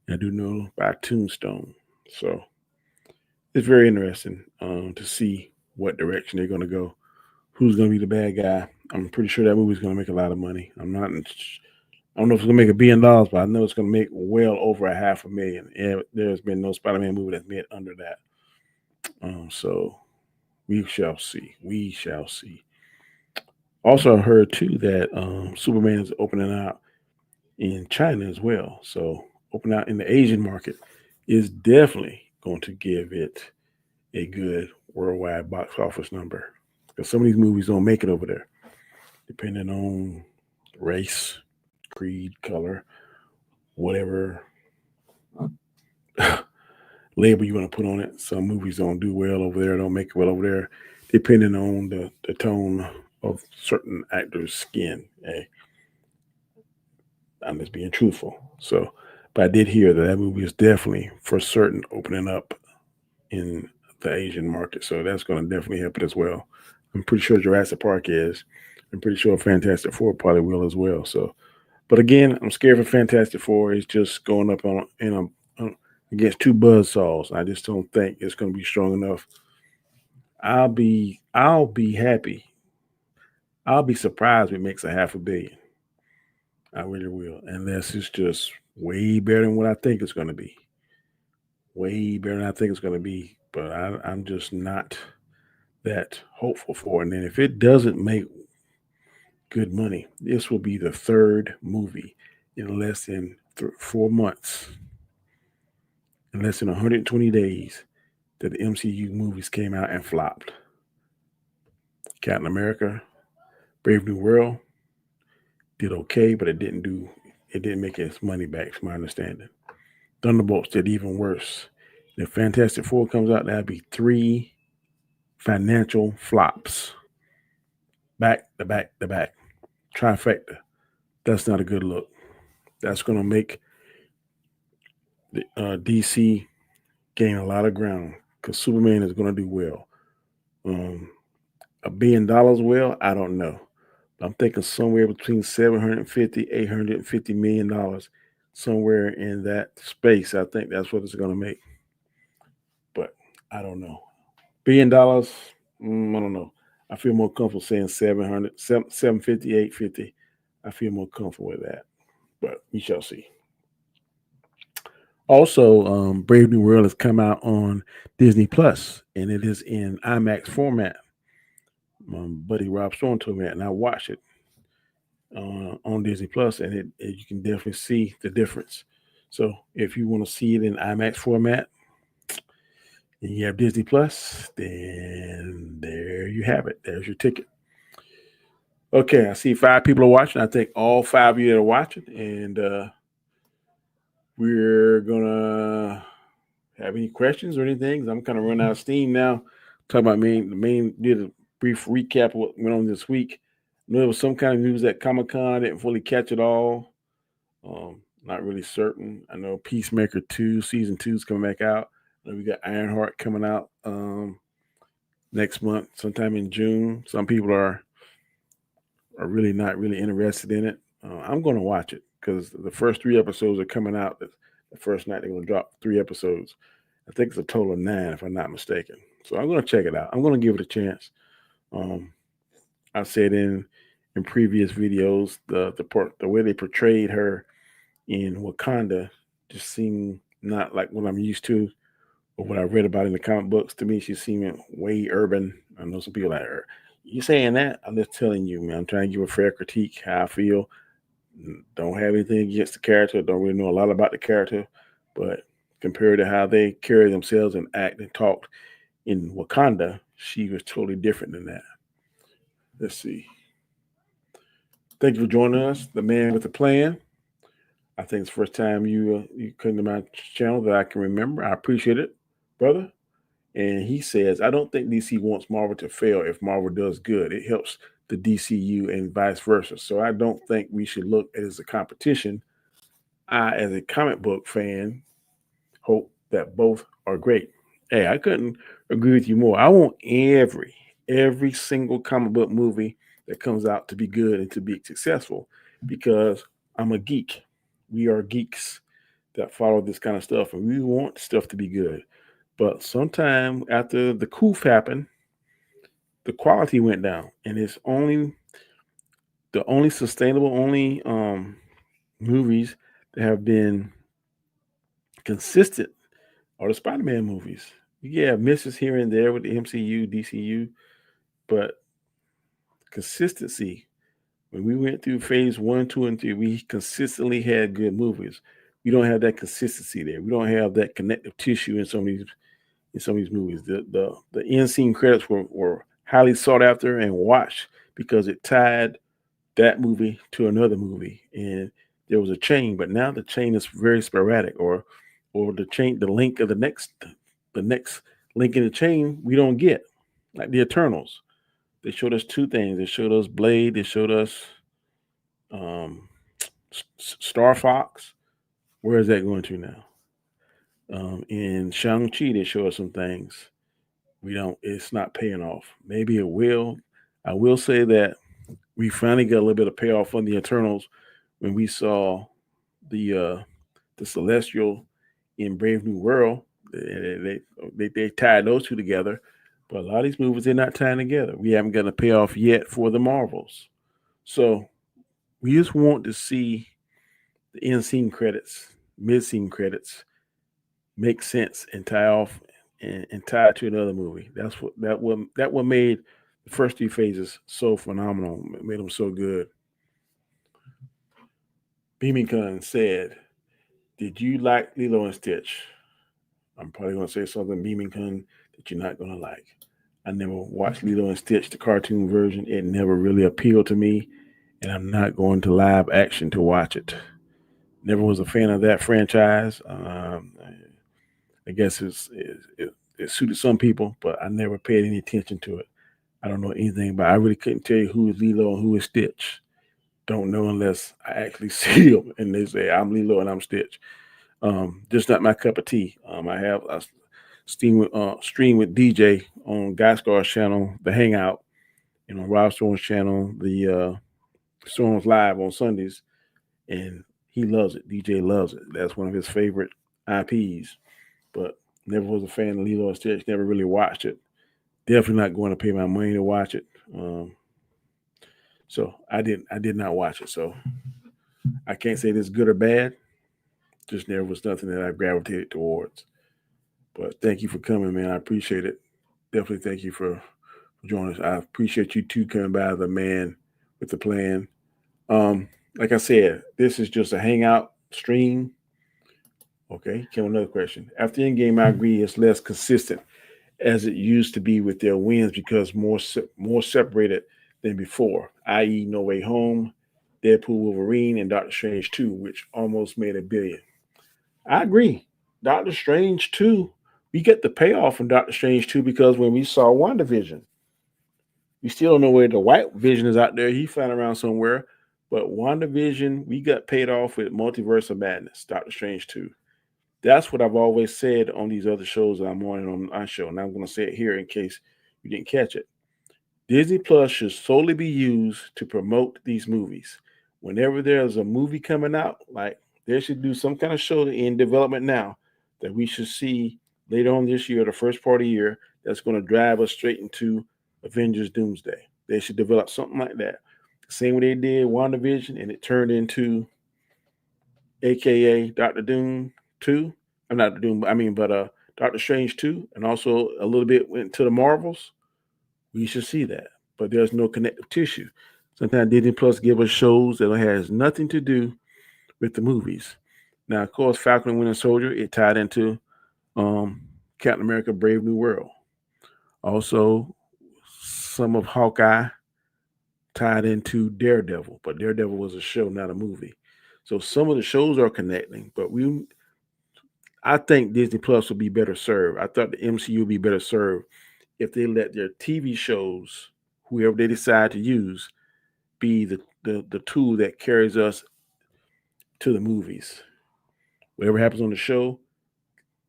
I do know about Tombstone. So it's very interesting to see what direction they're going to go. Who's going to be the bad guy? I'm pretty sure that movie's going to make a lot of money. I don't know if it's going to make $1 billion, but I know it's going to make well over $500,000. And there's been no Spider-Man movie that's made under that. So we shall see. We shall see. Also, I heard too that Superman is opening out in China as well. So opening out in the Asian market is definitely going to give it a good worldwide box office number. Because some of these movies don't make it over there, depending on race, creed, color, whatever label you want to put on it. Some movies don't do well over there, don't make it well over there, depending on the tone of certain actors' skin. Hey, I'm just being truthful. So, but I did hear that movie is definitely for certain opening up in the Asian market. So that's going to definitely help it as well. I'm pretty sure Jurassic Park is. I'm pretty sure Fantastic Four probably will as well. So, but again, I'm scared for Fantastic Four. It's just going up against two buzzsaws. I just don't think it's going to be strong enough. I'll be happy. I'll be surprised if it makes $500 million. I really will, unless it's just way better than what I think it's going to be. Way better than I think it's going to be. But I'm just not that hopeful for it. And then if it doesn't make good money, this will be the third movie in less than 4 months, in less than 120 days, that the MCU movies came out and flopped. Captain America, Brave New World did okay, but it didn't make its money back, from my understanding. Thunderbolts did even worse. If Fantastic Four comes out, that'd be 3 financial flops. Back to back to back. Trifecta. That's not a good look. That's going to make the DC gain a lot of ground because Superman is going to do well. $1 billion well, I don't know. But I'm thinking somewhere between $750-850 million, somewhere in that space. I think that's what it's going to make. But I don't know. $1 billion, I don't know. I feel more comfortable saying 750, 850. I feel more comfortable with that. But we shall see. Also, Brave New World has come out on Disney Plus, and it is in IMAX format. My buddy Rob Storm told me that, and I watched it on Disney Plus, and you can definitely see the difference. So, if you want to see it in IMAX format, and you have Disney Plus, then there you have it. There's your ticket. Okay, I see 5 people are watching. I think all 5 of you are watching, and we're gonna have any questions or anything. I'm kind of running out of steam now. Talk about did a brief recap of what went on this week. I know there was some kind of news at Comic-Con. Didn't fully catch it all. Not really certain. I know Peacemaker 2 season 2 is coming back out. I know we got Ironheart coming out next month, sometime in June. Some people are really not really interested in it. I'm going to watch it because the first 3 episodes are coming out. The first night they're going to drop 3 episodes. I think it's a total of 9, if I'm not mistaken. So I'm going to check it out. I'm going to give it a chance. I said in previous videos, the way they portrayed her in Wakanda just seemed not like what I'm used to or what I read about in the comic books. To me, she seemed way urban. I know some people like her. You saying that? I'm just telling you, man. I'm trying to give a fair critique how I feel. Don't have anything against the character. Don't really know a lot about the character, but compared to how they carry themselves and act and talk in Wakanda, she was totally different than that. Let's see. Thank you for joining us, the man with the plan. I think it's the first time you come to my channel that I can remember. I appreciate it, brother. And he says, I don't think DC wants Marvel to fail if Marvel does good. It helps the DCU and vice versa. So I don't think we should look at it as a competition. I, as a comic book fan, hope that both are great. Hey, I couldn't agree with you more. I want every single comic book movie that comes out to be good and to be successful because I'm a geek. we are geeks that follow this kind of stuff, and we want stuff to be good. But sometime after the coof happened, the quality went down, and it's only the only sustainable only movies that have been consistent are the Spider-Man movies. Yeah, misses here and there with the MCU, DCU, but consistency. When we went through phase 1, 2, and 3, we consistently had good movies. We don't have that consistency there. We don't have that connective tissue in some of these movies. The end scene credits were highly sought after and watched because it tied that movie to another movie, and there was a chain. But now the chain is very sporadic, or the link of the next link in the chain we don't get, like the Eternals. They showed us two things. They showed us Blade. They showed us um, Star Fox. Where is that going to now? In Shang-Chi, they show us some things. We don't. It's not paying off. Maybe it will. I will say that we finally got a little bit of payoff on the Eternals when we saw the Celestial in Brave New World. They tied those two together, but a lot of these movies they're not tying together. We haven't gotten a payoff yet for the Marvels, so we just want to see the end scene credits, mid scene credits make sense and tie off and tie it to another movie. That's what made the first three phases so phenomenal. It made them so good. Beaming Khan said, "Did you like Lilo and Stitch?" I'm probably going to say something, Beaming Khan, that you're not going to like. I never watched Lilo and Stitch, the cartoon version. It never really appealed to me, and I'm not going to live action to watch it. Never was a fan of that franchise. I guess it suited some people, but I never paid any attention to it. I don't know anything, but I really couldn't tell you who is Lilo and who is Stitch. Don't know unless I actually see them and they say I'm Lilo and I'm Stitch. Just not my cup of tea. I have a stream with DJ on Guy Scar's channel, The Hangout, and on Rob Storm's channel, the Storm's Live on Sundays, and he loves it. DJ loves it. That's one of his favorite IPs. But never was a fan of Lilo and Stitch. Never really watched it. Definitely not going to pay my money to watch it. So I did not watch it. So I can't say this good or bad. Just never was nothing that I gravitated towards. But thank you for coming, man. I appreciate it. Definitely thank you for joining us. I appreciate you too coming by, the man with the plan. Like I said, this is just a hangout stream. Okay, came another question. After Endgame, I agree it's less consistent as it used to be with their wins because more separated than before, i.e., No Way Home, Deadpool, Wolverine, and Doctor Strange 2, which almost made $1 billion. I agree. Doctor Strange 2, we get the payoff from Doctor Strange 2 because when we saw WandaVision, we still don't know where the White Vision is out there. He found around somewhere. But WandaVision, we got paid off with Multiverse of Madness, Doctor Strange 2. That's what I've always said on these other shows that I'm on my show. And I'm going to say it here in case you didn't catch it. Disney Plus should solely be used to promote these movies. Whenever there's a movie coming out, like they should do some kind of show in development now that we should see later on this year, the first part of the year, that's going to drive us straight into Avengers Doomsday. They should develop something like that. Same way they did WandaVision, and it turned into AKA Doctor Doom 2. I'm not Doom, but Doctor Strange 2, and also a little bit went to the Marvels. We should see that. But there's no connective tissue. Sometimes Disney Plus give us shows that has nothing to do with the movies. Now, of course, Falcon and Winter Soldier, it tied into Captain America Brave New World. Also, some of Hawkeye tied into Daredevil, but Daredevil was a show, not a movie. So some of the shows are connecting, but I think Disney Plus would be better served. I thought the MCU would be better served if they let their TV shows, whoever they decide to use, be the tool that carries us to the movies. Whatever happens on the show,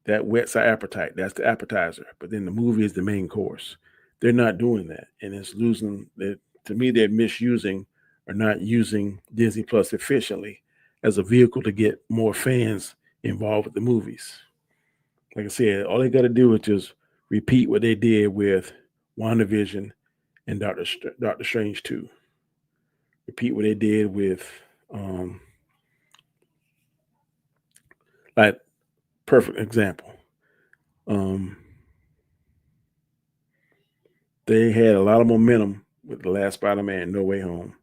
that whets our appetite. That's the appetizer. But then the movie is the main course. They're not doing that. And it's losing that. To me, they're misusing or not using Disney Plus efficiently. as a vehicle to get more fans involved with the movies. Like I said, all they got to do is just repeat what they did with WandaVision and Doctor Strange 2. Repeat what they did with, um, like, perfect example. Um, they had a lot of momentum with the last Spider-Man, No Way Home.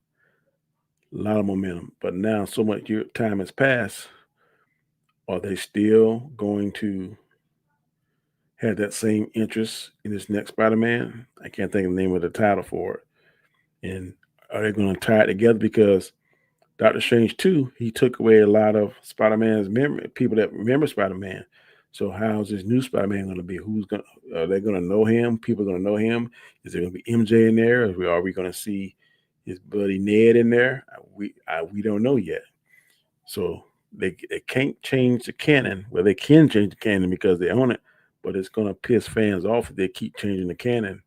A lot of momentum, but now so much time has passed. Are they still going to have that same interest in this next Spider-Man? I can't think of the name of the title for it. And are they going to tie it together? Because Doctor Strange 2, he took away a lot of Spider-Man's memory, people that remember Spider-Man. So how's this new Spider-Man going to be? Are they going to know him? People are going to know him? Is there going to be MJ in there? Are we going to see his buddy Ned in there? We don't know yet. So they can't change the canon. Well, they can change the canon because they own it, but it's going to piss fans off if they keep changing the canon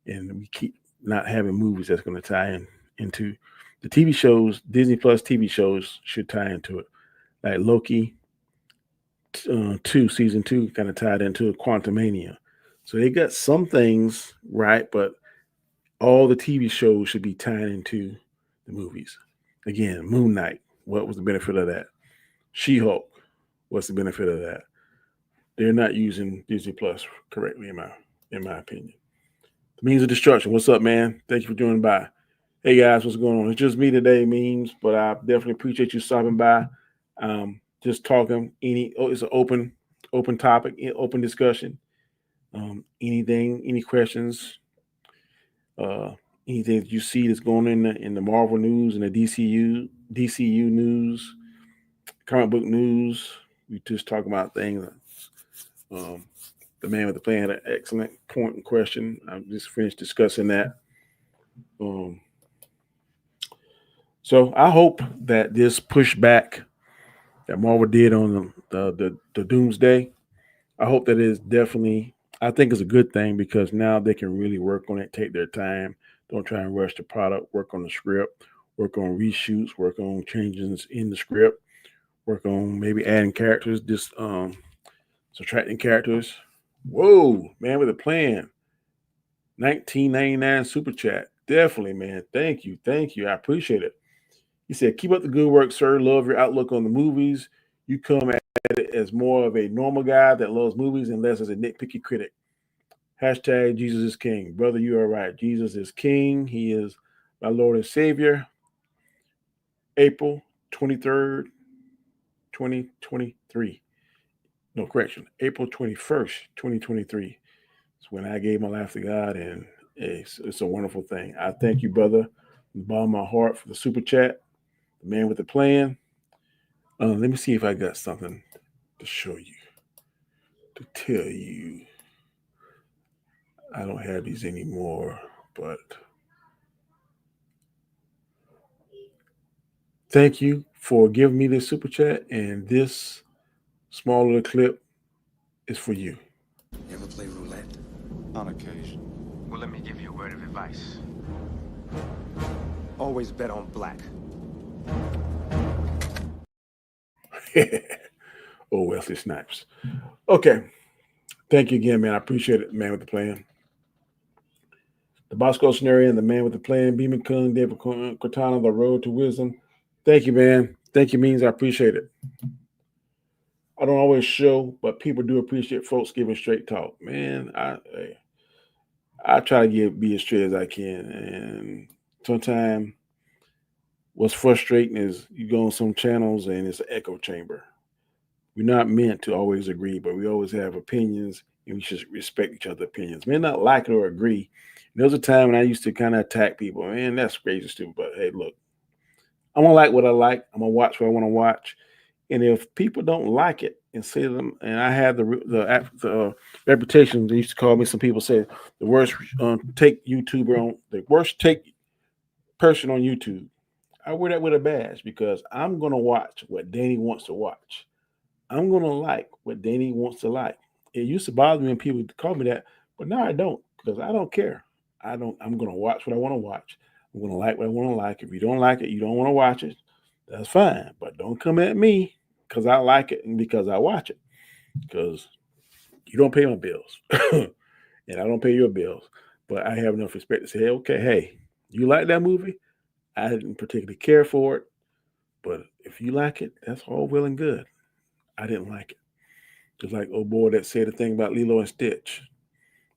and we keep not having movies that's going to tie into the TV shows. Disney Plus TV shows should tie into it, like Loki 2 season 2 kind of tied into Quantumania. So they got some things right, but all the TV shows should be tied into the movies. Again, Moon Knight. What was the benefit of that? She-Hulk. What's the benefit of that? They're not using Disney Plus correctly, in my opinion. The Means of Destruction. What's up, man? Thank you for joining by. Hey guys, what's going on? It's just me today, Memes, but I definitely appreciate you stopping by. Just talking. It's an open topic, open discussion. Anything, any questions, uh, anything that you see that's going on in the Marvel news and the DCU news, comic book news. We just talk about things. The man with the plan had an excellent point and question. I just finished discussing that. So I hope that this pushback that Marvel did on the Doomsday, I hope that is definitely, I think it's a good thing because now they can really work on it, take their time, don't try and rush the product, work on the script, work on reshoots, work on changes in the script, work on maybe adding characters, just subtracting characters. Whoa, man with a plan. 1999 super chat. Definitely, man. Thank you. Thank you. I appreciate it. He said, keep up the good work, sir. Love your outlook on the movies. You come at it as more of a normal guy that loves movies and less as a nitpicky critic. Hashtag Jesus is King. Brother, you are right. Jesus is King. He is my Lord and Savior. April 23rd, 2023. No, correction. April 21st, 2023. It's when I gave my life to God, and it's a wonderful thing. I thank you, brother, from the bottom of my heart for the super chat. The man with the plan. Let me see if I got something to show you, to tell you. I don't have these anymore, but thank you for giving me this super chat, and this small little clip is for you. You ever play roulette? On occasion. Well, let me give you a word of advice. Always bet on black. Oh, Wesley Snipes. Okay. Thank you again, man. I appreciate it, man with the plan. The Bosco scenario and the man with the plan, Beeman Kung, David Cortana, The Road to Wisdom. Thank you, man. Thank you, Means. I appreciate it. I don't always show, but people do appreciate folks giving straight talk. Man, I try to be as straight as I can. And sometimes what's frustrating is you go on some channels and it's an echo chamber. We're not meant to always agree, but we always have opinions and we should respect each other's opinions. May not like it or agree. There was a time when I used to kind of attack people. Man, that's crazy stupid. But hey, look, I'm gonna like what I like. I'm gonna watch what I want to watch. And if people don't like it and say them, and I had the reputation, they used to call me. Some people say the worst take YouTuber on the worst take person on YouTube. I wear that with a badge because I'm gonna watch what Danny wants to watch. I'm gonna like what Danny wants to like. It used to bother me when people call me that, but now I don't because I don't care. I'm gonna watch what I want to watch. I'm gonna like what I want to like. If you don't like it, you don't want to watch it. That's fine. But don't come at me because I like it and because I watch it. Because you don't pay my bills. And I don't pay your bills. But I have enough respect to say, okay, hey, you like that movie? I didn't particularly care for it. But if you like it, that's all well and good. I didn't like it. Just like old boy that said the thing about Lilo and Stitch.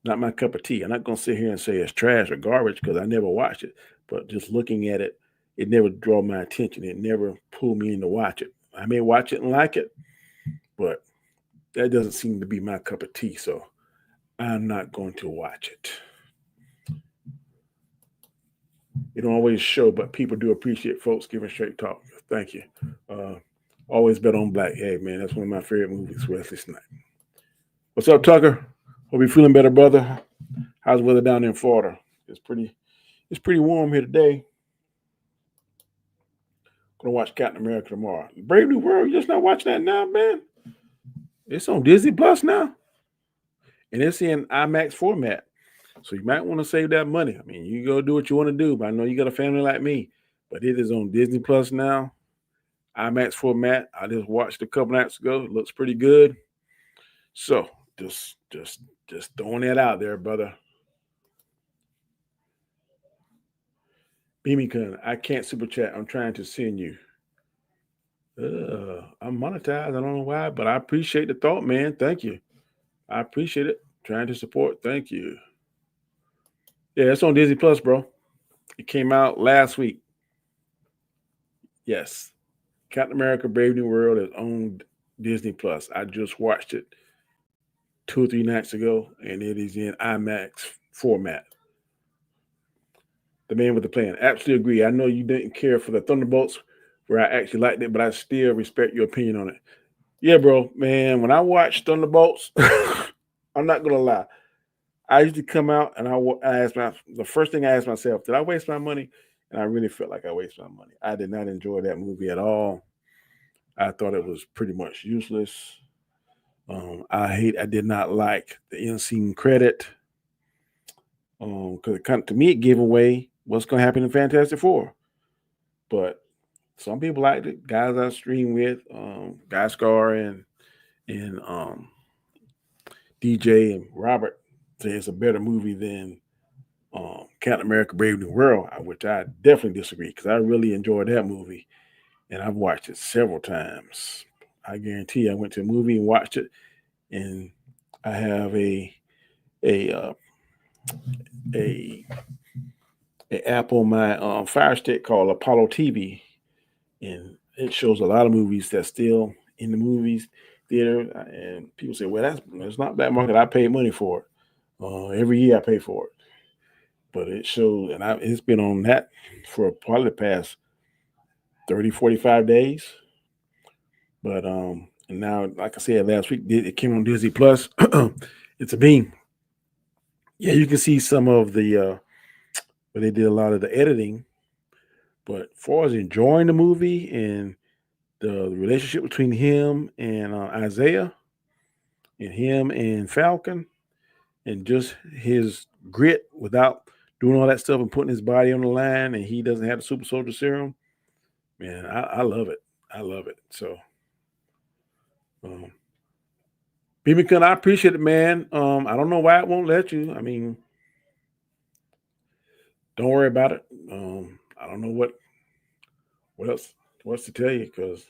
Not my cup of tea. I'm not gonna sit here and say it's trash or garbage because I never watched it. But just looking at it, it never drew my attention. It never pulled me in to watch it. I may watch it and like it, but that doesn't seem to be my cup of tea. So I'm not going to watch it. It don't always show, but people do appreciate folks giving straight talk. Thank you. Uh, Always Bet on Black. Hey man, that's one of my favorite movies. Wesley Snipes. What's up, Tucker? Hope you feeling better, brother. How's the weather down there in Florida? It's pretty warm here today. Gonna watch Captain America tomorrow. Brave New World. You just not watching that now, man? It's on Disney Plus now, and it's in IMAX format. So you might want to save that money. I mean, you go do what you want to do, but I know you got a family like me. But it is on Disney Plus now, IMAX format. I just watched a couple nights ago. It looks pretty good. So just throwing that out there, brother. Beamikun, I can't super chat. I'm trying to send you. I'm monetized. I don't know why, but I appreciate the thought, man. Thank you. I appreciate it. Trying to support. Thank you. Yeah, it's on Disney Plus, bro. It came out last week. Yes. Captain America Brave New World is on Disney Plus. I just watched it 2 or 3 nights ago, and it is in IMAX format. The man with the plan. Absolutely agree. I know you didn't care for the Thunderbolts, where I actually liked it, but I still respect your opinion on it. Yeah, bro, man. When I watch Thunderbolts, I'm not gonna lie. I used to come out and the first thing I asked myself, did I waste my money? And I really felt like I wasted my money. I did not enjoy that movie at all. I thought it was pretty much useless. I did not like the end scene credit. Because to me, it gave away what's going to happen in Fantastic Four. But some people liked it. Guys I stream with, Guy Scar and DJ and Robert say it's a better movie than Captain America: Brave New World, which I definitely disagree because I really enjoyed that movie and I've watched it several times. I guarantee I went to a movie and watched it, and I have a uh, a app on my Fire Stick called Apollo TV, and it shows a lot of movies that's still in the movies theater. And people say, "Well, that's not black market. I paid money for it. Every year I pay for it." But it shows, and it's been on that for probably the past 30, 45 days. But and now, like I said last week, it came on Disney Plus. It's a beam. Yeah, you can see some of the where they did a lot of the editing. But as far as enjoying the movie and the relationship between him and Isaiah, and him and Falcon, and just his grit without doing all that stuff and putting his body on the line, and he doesn't have the super soldier serum, man, I love it. I love it. So, um, BB I appreciate it, man. I don't know why it won't let you. I mean, don't worry about it. I don't know what else what's to tell you because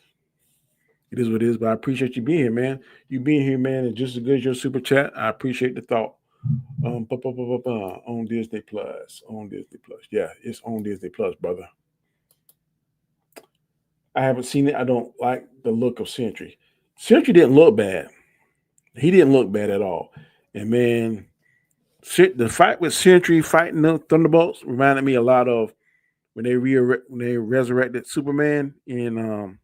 it is what it is. But I appreciate you being here, man. You being here, man, is just as good as your super chat. I appreciate the thought. On Disney Plus. On Disney Plus. Yeah, it's on Disney Plus, brother. I haven't seen it. I don't like the look of Sentry. Sentry didn't look bad. He didn't look bad at all. And man, the fight with Sentry fighting the Thunderbolts reminded me a lot of when they resurrected Superman in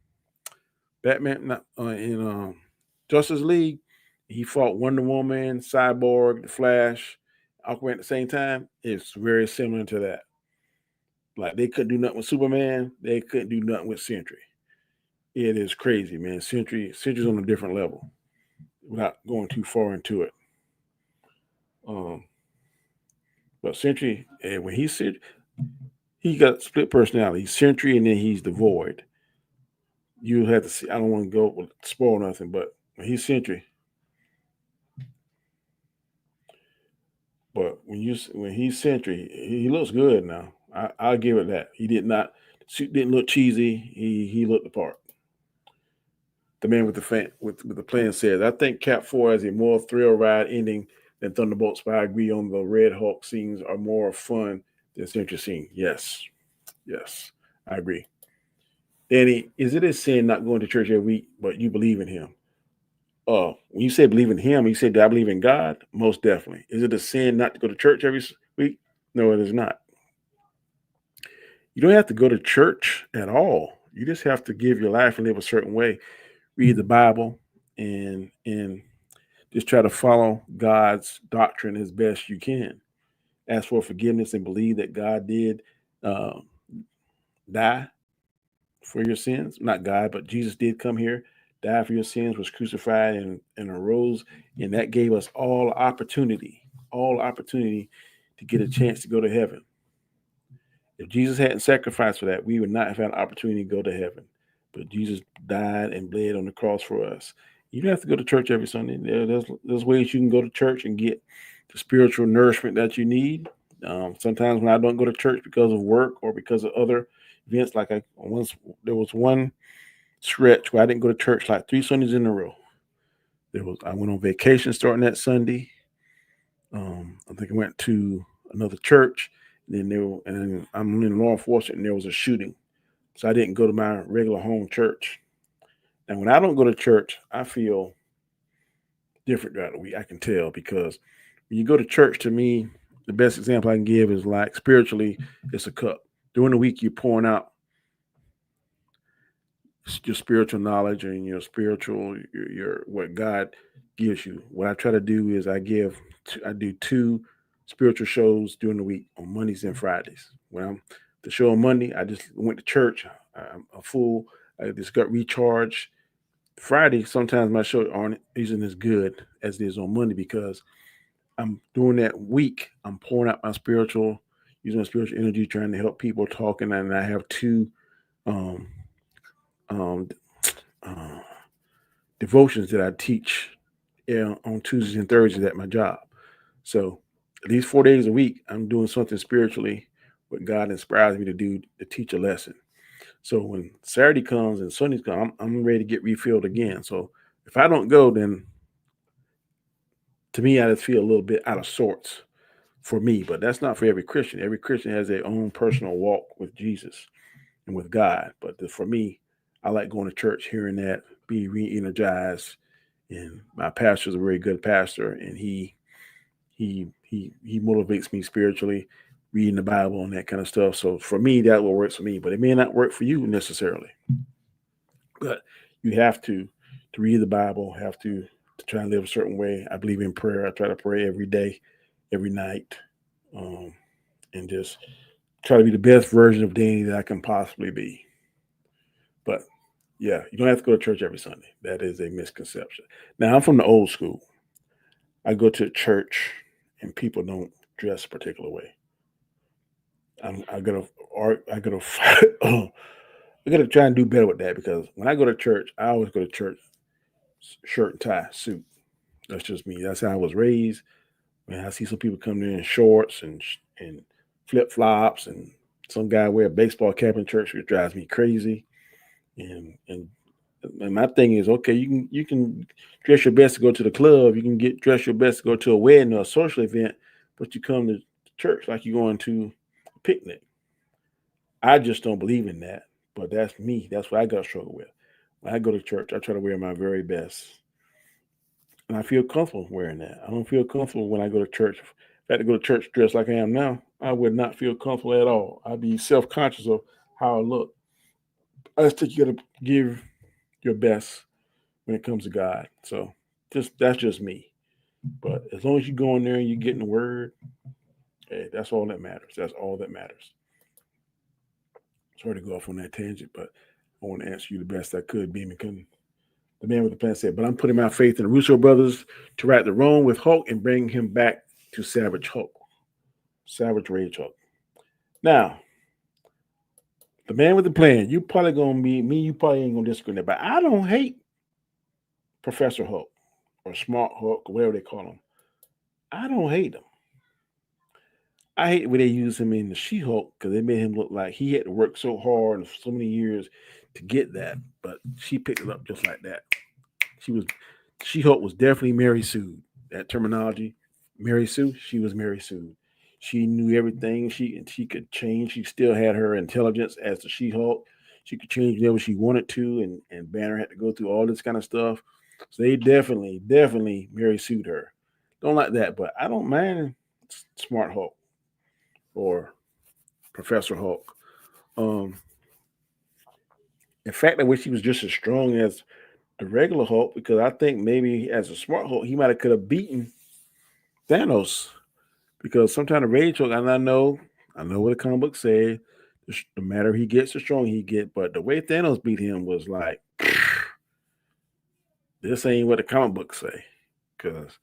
Batman in Justice League. He fought Wonder Woman, Cyborg, the Flash, Aquaman at the same time. It's very similar to that. Like they couldn't do nothing with Superman, they couldn't do nothing with Sentry. It is crazy, man. Sentry's on a different level. Without going too far into it. But Sentry, and when he got split personality. He's Sentry, and then he's the Void. You have to see. I don't want to go spoil nothing, but he's Sentry. But when he's Sentry, he looks good now. I'll give it that. He did not the suit didn't look cheesy. He looked the part. The man with the fan with the plan says, I think Cap 4 has a more thrill ride ending than Thunderbolts, but I agree on the Red Hulk scenes are more fun than Sentry scene. Yes. Yes. I agree. Danny, is it a sin not going to church every week, but you believe in him? When you say believe in him, you say, do I believe in God? Most definitely. Is it a sin not to go to church every week? No, it is not. You don't have to go to church at all. You just have to give your life and live a certain way. Read the Bible and just try to follow God's doctrine as best you can. Ask for forgiveness and believe that God did uh, die for your sins. Not God, but Jesus did come here, die for your sins, was crucified and arose. And that gave us all opportunity to get a chance to go to heaven. If Jesus hadn't sacrificed for that, we would not have had an opportunity to go to heaven. But Jesus died and bled on the cross for us. You don't have to go to church every Sunday. There's ways you can go to church and get the spiritual nourishment that you need. Sometimes when I don't go to church because of work or because of other events, like there was one stretch where I didn't go to church like 3 Sundays in a row. I went on vacation starting that Sunday. I think I went to another church, and I'm in law enforcement, and there was a shooting, so I didn't go to my regular home church. And when I don't go to church, I feel different throughout the week. I can tell, because when you go to church, to me, the best example I can give is like spiritually, it's a cup. During the week, you're pouring out your spiritual knowledge and your what God gives you. What I try to do is I do 2 spiritual shows during the week on Mondays and Fridays. When I'm the show on Monday, I just went to church. I'm a fool. I just got recharged. Friday, sometimes my show isn't as good as it is on Monday, because I'm doing that week. I'm pouring out using my spiritual energy, trying to help people, talking, and I have 2 um, um, uh, devotions that I teach on Tuesdays and Thursdays at my job. So at least 4 days a week, I'm doing something spiritually what God inspires me to do, to teach a lesson. So when Saturday comes and Sundays come, I'm ready to get refilled again. So if I don't go, then to me, I just feel a little bit out of sorts for me. But that's not for every Christian. Every Christian has their own personal walk with Jesus and with God. But for me, I like going to church, hearing that, be re-energized. And my pastor is a very good pastor, and he motivates me spiritually, reading the Bible and that kind of stuff. So for me, that will work for me, but it may not work for you necessarily. But you have to read the Bible, have to try and live a certain way. I believe in prayer. I try to pray every day, every night, and just try to be the best version of Danny that I can possibly be. But yeah, you don't have to go to church every Sunday. That is a misconception. Now, I'm from the old school. I go to church and people don't dress a particular way. I gotta try and do better with that, because when I go to church, I always go to church shirt and tie, suit. That's just me. That's how I was raised. When I see some people come in shorts and flip flops, and some guy wear a baseball cap in church, which drives me crazy. And my thing is, okay, you can dress your best to go to the club. You can dress your best to go to a wedding or a social event, but you come to church like you're going to a picnic. I just don't believe in that. But that's me. That's what I got to struggle with. When I go to church, I try to wear my very best. And I feel comfortable wearing that. I don't feel comfortable when I go to church. If I had to go to church dressed like I am now, I would not feel comfortable at all. I'd be self-conscious of how I look. I just think you got to give your best when it comes to God. So that's just me. But as long as you go in there and you're getting the word, hey, that's all that matters. That's all that matters. Sorry to go off on that tangent, but I want to answer you the best I could, Beeman. The man with the plan said, but I'm putting my faith in the Russo brothers to right the wrong with Hulk and bring him back to Savage Hulk. Savage Rage Hulk. Now, The man with the plan. You probably gonna be me. You probably ain't gonna disagree with that. But I don't hate Professor Hulk or Smart Hulk or whatever they call him. I don't hate him. I hate the way they use him in the She-Hulk because they made him look like he had to work so hard and for so many years to get that. But she picked it up just like that. She was She-Hulk was definitely Mary Sue. That terminology, Mary Sue. She was Mary Sue. She knew everything. She could change. She still had her intelligence as the She-Hulk. She could change whenever she wanted to, and Banner had to go through all this kind of stuff. So they definitely Mary Sued her. Don't like that, but I don't mind Smart Hulk or Professor Hulk. Um, in fact, I wish he was just as strong as the regular Hulk because I think maybe as a Smart Hulk, he might have could have beaten Thanos because sometimes the Rage Hulk, and I know what the comic book say. The matter he gets, the stronger he get. But the way Thanos beat him was like, this ain't what the comic books say. Because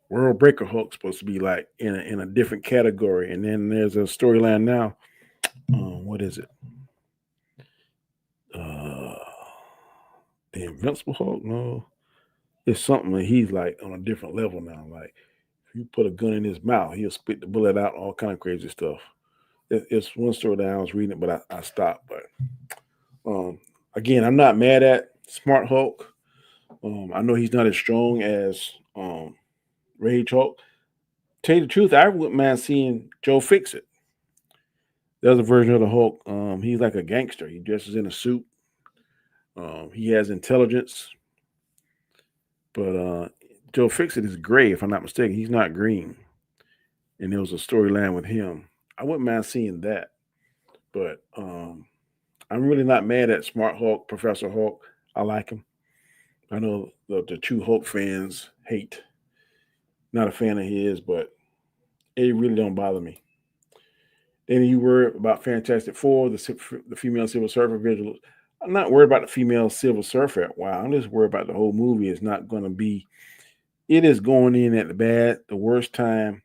World Breaker Hulk's supposed to be like in a different category. And then there's a storyline now. What is it? The Invincible Hulk? No. It's something that he's like on a different level now. Like if you put a gun in his mouth, he'll spit the bullet out, all kind of crazy stuff. It's one story that I was reading, but I stopped. But again, I'm not mad at Smart Hulk. I know he's not as strong as Rage Hulk. Tell you the truth, I wouldn't mind seeing Joe Fixit. There's a version of the Hulk. He's like a gangster. He dresses in a suit. He has intelligence, but Joe Fixit is gray, if I'm not mistaken. He's not green. And there was a storyline with him. I wouldn't mind seeing that. But I'm really not mad at Smart Hulk, Professor Hulk. I like him. I know the true Hulk fans hate. Not a fan of his, but it really don't bother me. Then you worry about Fantastic Four, the female Silver Surfer visuals. I'm not worried about the female Silver Surfer. Wow, I'm just worried about the whole movie is not going to be. It is going in at the worst time.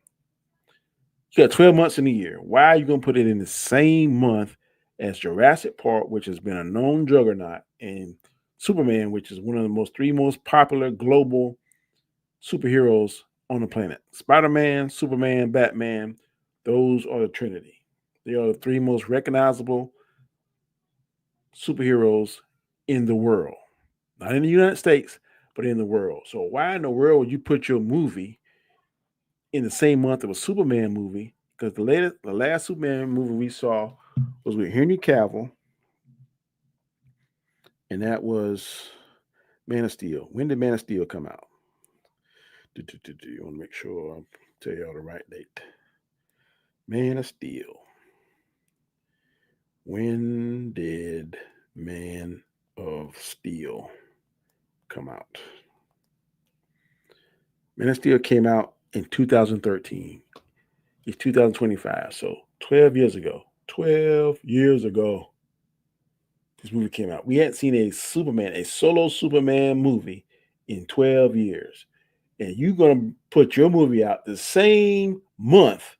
You got 12 months in a year. Why are you going to put it in the same month as Jurassic Park, which has been a known juggernaut, and Superman, which is one of the three most popular global superheroes on the planet? Spider-Man, Superman, Batman, those are the Trinity. They are the three most recognizable superheroes in the world. Not in the United States, but in the world. So why in the world would you put your movie in the same month of a Superman movie? Because the last Superman movie we saw was with Henry Cavill, and that was Man of Steel. When did Man of Steel come out? You want to make sure I tell you all the right date. Man of Steel. When did Man of Steel come out? Man of Steel came out in 2013. It's 2025, so 12 years ago. 12 years ago, this movie came out. We hadn't seen a solo Superman movie in 12 years. And you're going to put your movie out the same month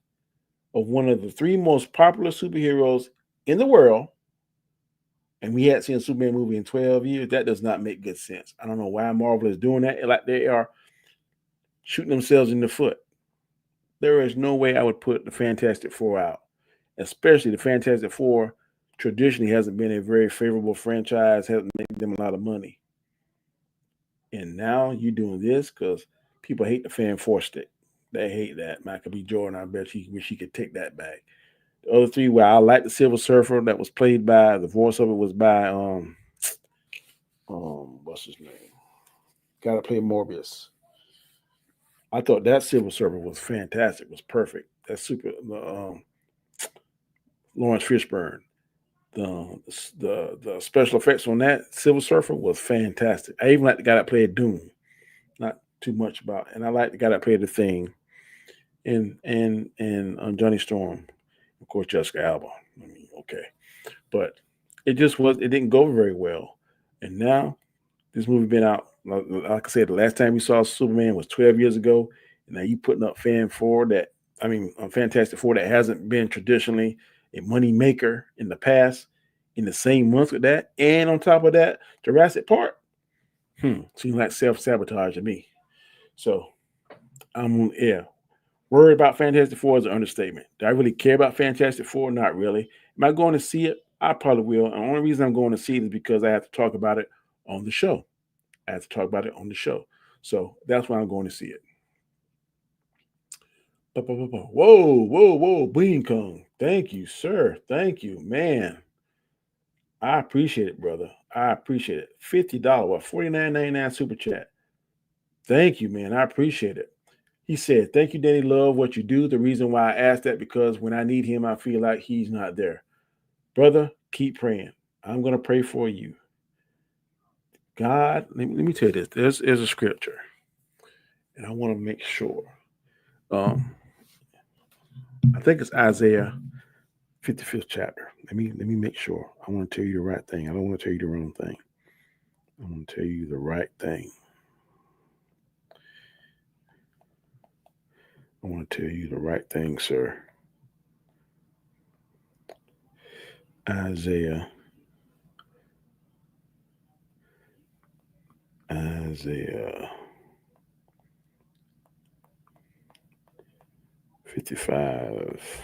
of one of the three most popular superheroes in the world, and we hadn't seen a Superman movie in 12 years. That does not make good sense. I don't know why Marvel is doing that. Like they are shooting themselves in the foot. There is no way I would put the Fantastic Four out, especially the Fantastic Four traditionally hasn't been a very favorable franchise, hasn't made them a lot of money. And now you're doing this because people hate the Fan Four stick. They hate that. Michael B. Jordan, I bet he wish he could take that back. The other three, well, I like the Silver Surfer that was played by, the voice of it was by what's his name? Gotta play Morbius. I thought that Silver Surfer was fantastic, was perfect. That Lawrence Fishburne. The special effects on that Silver Surfer was fantastic. I even like the guy that played Doom. Not too much about, and I like the guy that played the Thing, and Johnny Storm, of course, Jessica Alba. I mean, okay, but it didn't go very well, and now this movie been out. Like I said, the last time we saw Superman was 12 years ago, and now you putting up Fantastic Four that hasn't been traditionally a money maker in the past, in the same month with that, and on top of that, Jurassic Park, seems like self-sabotage to me. So I'm worried about Fantastic Four is an understatement. Do I really care about Fantastic Four? Not really. Am I going to see it? I probably will. And the only reason I'm going to see it is because I have to talk about it on the show. So that's why I'm going to see it. Whoa, Bean Kong. Thank you, sir. Thank you, man. I appreciate it, brother. I appreciate it. $50, $49.99 super chat. Thank you, man. I appreciate it. He said, "Thank you, Danny. Love what you do. The reason why I asked that because when I need him, I feel like he's not there. Brother, keep praying. I'm going to pray for you. God, let me tell you this. There's a scripture, and I want to make sure. I think it's Isaiah 55th chapter. Let me make sure. I want to tell you the right thing. I don't want to tell you the wrong thing. I want to tell you the right thing. I want to tell you the right thing, sir. Isaiah 55.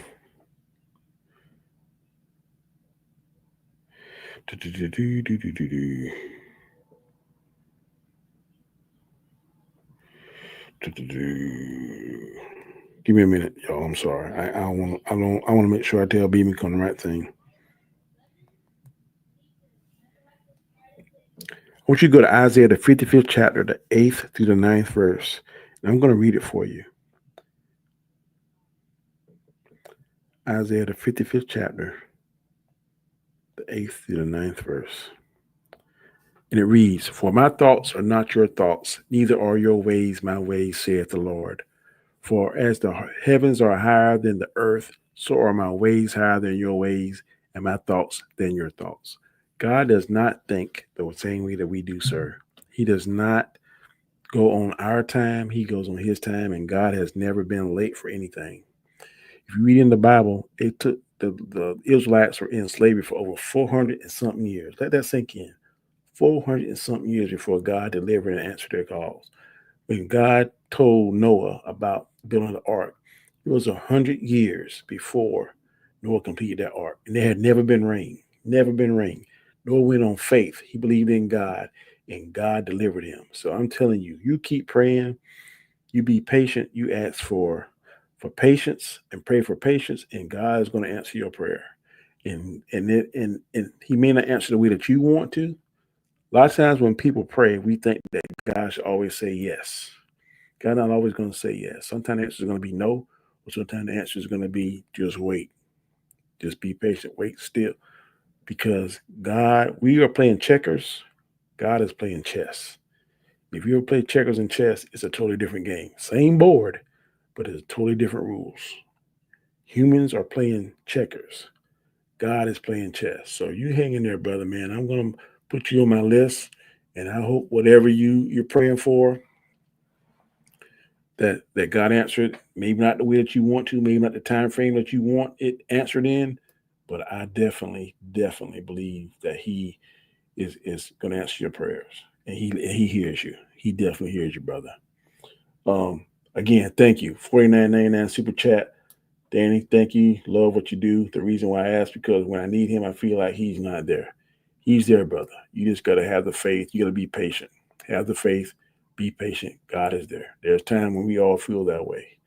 Give me a minute, y'all. I'm sorry. I want to make sure I tell BMIC on the right thing. I want you to go to Isaiah the 55th chapter, the 8th through the 9th verse. And I'm going to read it for you. Isaiah the 55th chapter, the 8th through the 9th verse. And it reads, "For my thoughts are not your thoughts, neither are your ways my ways, saith the Lord. For as the heavens are higher than the earth, so are my ways higher than your ways, and my thoughts than your thoughts." God does not think the same way that we do, sir. He does not go on our time. He goes on his time, and God has never been late for anything. If you read in the Bible, it took the Israelites were in slavery for over 400 and something years. Let that sink in. 400 and something years before God delivered and answered their calls. When God told Noah about building the ark, it was 100 years before Noah completed that ark. And there had never been rain. Noah went on faith. He believed in God, and God delivered him. So I'm telling you, you keep praying, you be patient, you ask for patience and pray for patience, and God is going to answer your prayer. And he may not answer the way that you want to. A lot of times when people pray, we think that God should always say yes. God not always going to say yes. Sometimes the answer is going to be no, or sometimes the answer is going to be just wait. Just be patient, wait still. Because God, we are playing checkers. God is playing chess. If you ever play checkers and chess, it's a totally different game. Same board, but it's totally different rules. Humans are playing checkers. God is playing chess. So you hang in there, brother, man. I'm going to put you on my list, and I hope whatever you're praying for, that God answered. Maybe not the way that you want to, maybe not the time frame that you want it answered in, but I definitely believe that He is going to answer your prayers, and He hears you. He definitely hears you, brother. Again, thank you. $49.99 super chat. Danny, thank you. Love what you do. The reason why I ask, because when I need him, I feel like he's not there. He's there, brother. You just got to have the faith. You got to be patient. Have the faith. Be patient. God is there. There's time when we all feel that way.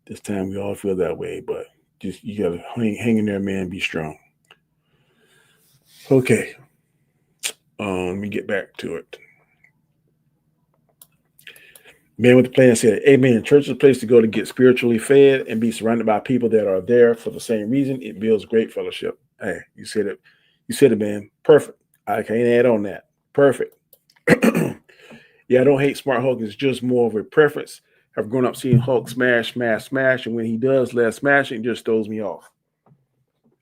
This time we all feel that way, but just you got to hang in there, man. Be strong. Okay. Let me get back to it. Man with the plan said, "Amen. Church is a place to go to get spiritually fed and be surrounded by people that are there for the same reason. It builds great fellowship." Hey, you said it. You said it, man. Perfect. I can't add on that. Perfect. Yeah, I don't hate Smart Hulk. It's just more of a preference. I've grown up seeing Hulk smash, and when he does less smashing, it just throws me off.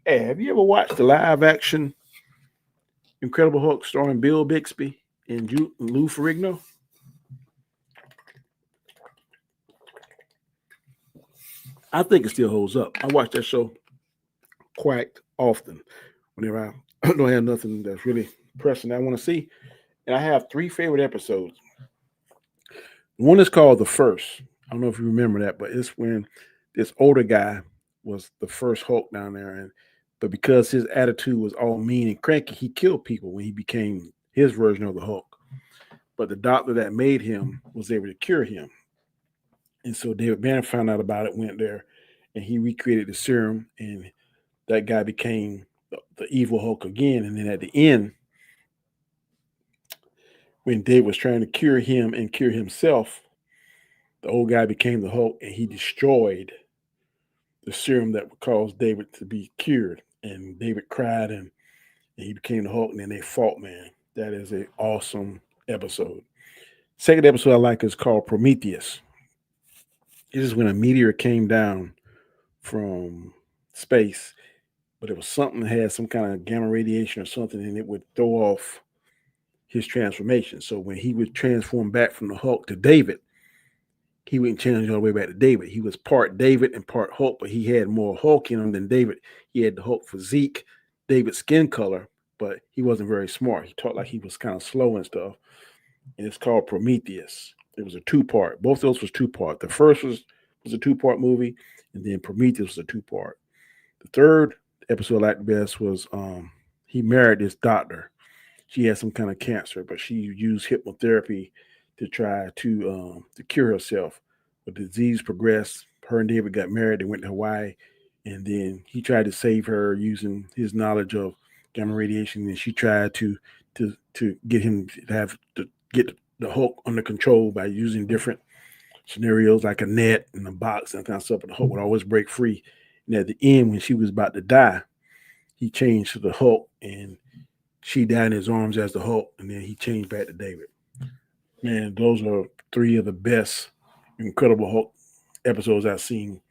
Hey, have you ever watched the live action Incredible Hulk starring Bill Bixby and Lou Ferrigno? I think it still holds up. I watched that show quite often whenever I don't have nothing that's really pressing I want to see. And I have three favorite episodes. One is called The First. I don't know if you remember that, but it's when this older guy was the first Hulk down there, and but because his attitude was all mean and cranky, he killed people when he became his version of the Hulk. But the doctor that made him was able to cure him, and so David Banner found out about it, went there, and he recreated the serum, and that guy became the evil Hulk again. And then at the end, when Dave was trying to cure him and cure himself, the old guy became the Hulk, and he destroyed the serum that would cause David to be cured. And David cried, and he became the Hulk, and then they fought, man. That is an awesome episode. Second episode I like is called Prometheus. It is when a meteor came down from space, but it was something that had some kind of gamma radiation or something, and it would throw off his transformation. So when he would transform back from the Hulk to David, he wouldn't change all the way back to David. He was part David and part Hulk, but he had more Hulk in him than David. He had the Hulk physique, David's skin color, but he wasn't very smart. He talked like he was kind of slow and stuff. And it's called Prometheus. It was a two-part. Both of those was two-part. The first was a two-part movie, and then Prometheus was a two-part. The third episode I liked best was he married this doctor. She had some kind of cancer, but she used hypnotherapy to try to cure herself. But the disease progressed. Her and David got married. They went to Hawaii, and then he tried to save her using his knowledge of gamma radiation. And she tried to get him to have to get the Hulk under control by using different scenarios like a net and a box and kind of stuff. But the Hulk would always break free. And at the end, when she was about to die, he changed to the Hulk, and she died in his arms as the Hulk, and then he changed back to David. Man, those are three of the best Incredible Hulk episodes I've seen.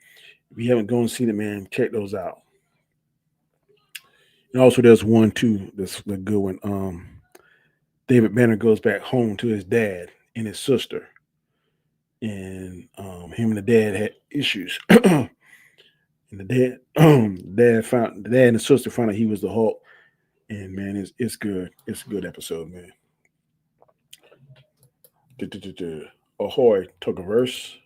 If you haven't gone and seen it, man, check those out. And also, there's one too that's a good one. David Banner goes back home to his dad and his sister, and him and the dad had issues. And the dad and the sister found out he was the Hulk. And man, it's good. It's a good episode, man. Ahoy, Tokaverse.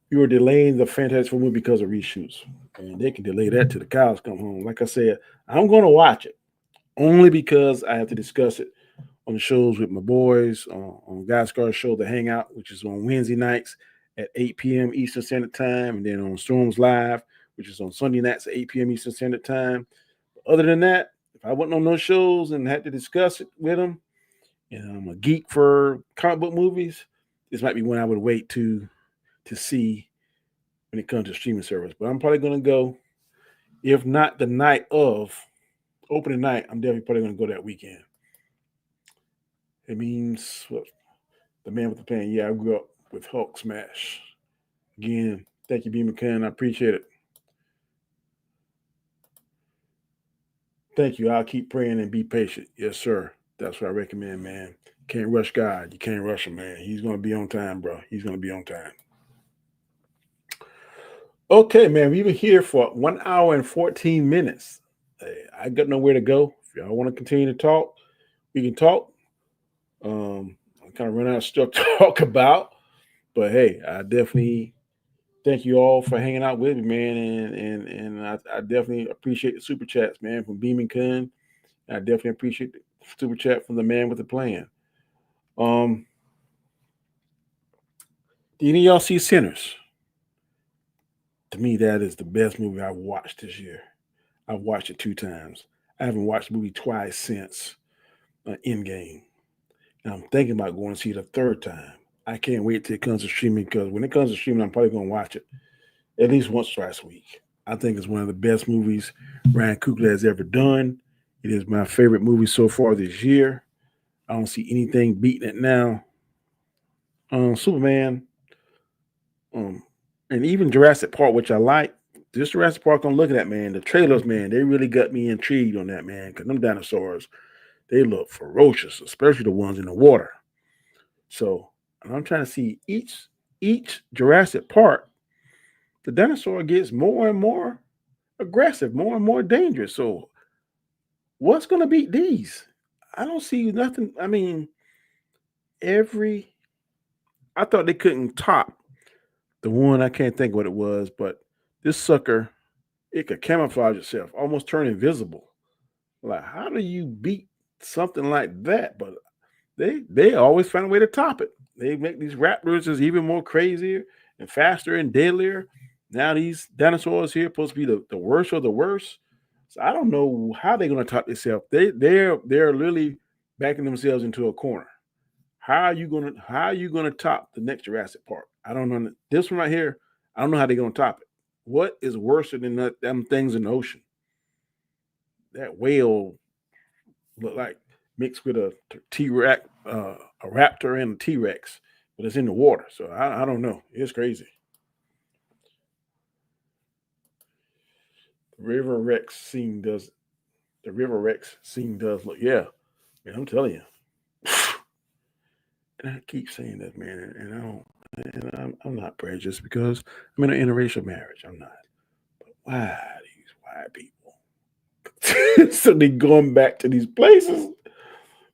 You were delaying the Fantastic Four movie because of reshoots. And they can delay that till the cows come home. Like I said, I'm going to watch it only because I have to discuss it on the shows with my boys on Guy Scar's show, The Hangout, which is on Wednesday nights at 8 p.m. Eastern Standard Time, and then on Storms Live, which is on Sunday nights at 8 p.m. Eastern Standard Time. But other than that, if I wasn't on those shows and had to discuss it with them, and I'm a geek for comic book movies, this might be one I would wait to see when it comes to streaming service. But I'm probably going to go, if not the night of opening night, I'm definitely probably going to go that weekend. It means what? The Man with the Plan. Yeah, I grew up with Hulk Smash. Again, thank you, B. McCann. I appreciate it. Thank you. I'll keep praying and be patient. Yes, sir. That's what I recommend, man. Can't rush God. You can't rush him, man. He's going to be on time, bro. He's going to be on time. Okay, man. We've been here for 1 hour and 14 minutes. Hey, I got nowhere to go. If y'all want to continue to talk, we can talk. I kind of run out of stuff to talk about. But hey, I definitely thank you all for hanging out with me, man. And I definitely appreciate the super chats, man, from Beeman Kun. I definitely appreciate the super chat from the Man with the Plan. Did any of y'all see Sinners? To me, that is the best movie I've watched this year. I've watched it 2 times. I haven't watched the movie twice since Endgame. And I'm thinking about going to see it a 3rd time. I can't wait till it comes to streaming, because when it comes to streaming, I'm probably going to watch it at least once or twice a week. I think it's one of the best movies Ryan Coogler has ever done. It is my favorite movie so far this year. I don't see anything beating it now. Superman, and even Jurassic Park, which I like. This Jurassic Park I'm looking at, man, the trailers, man, they really got me intrigued on that, man, because them dinosaurs, they look ferocious, especially the ones in the water. So I'm trying to see each Jurassic Park, the dinosaur gets more and more aggressive, more and more dangerous. So what's going to beat these? I don't see nothing. I mean, every I thought they couldn't top the one. I can't think what it was, but this sucker, it could camouflage itself, almost turn invisible. Like, how do you beat something like that? But they always find a way to top it. They make these raptors is even more crazier and faster and deadlier. Now these dinosaurs here supposed to be the worst of the worst. So I don't know how they're gonna top themselves. They're literally backing themselves into a corner. How are you gonna top the next Jurassic Park? I don't know. This one right here, I don't know how they're gonna top it. What is worse than them things in the ocean? That whale look like mixed with a T Rex, a raptor and a T Rex, but it's in the water. So I don't know. It's crazy. The River Rex scene does. The River Rex scene does look. Yeah, man. I'm telling you. And I keep saying that, man. And I don't. And I'm not prejudiced because I'm in an interracial marriage. I'm not. But why these white people? So they going back to these places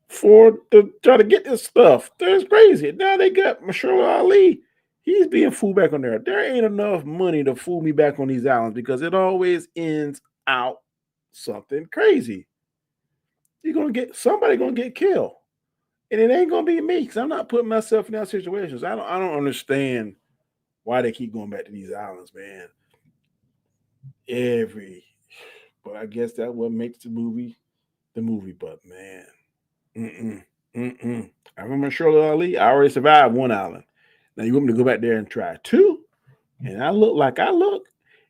for to try to get this stuff. That's crazy. Now they got Marshall Ali. He's being fooled back on there. There ain't enough money to fool me back on these islands because it always ends out something crazy. You're gonna get somebody gonna get killed. And it ain't gonna be me because I'm not putting myself in that situations. I don't understand why they keep going back to these islands, man. Every but I guess that what makes the movie, but man. Mm-mm. Mm-mm. I remember Shirley Ali. I already survived one island. Now you want me to go back there and try two? And I look like I look.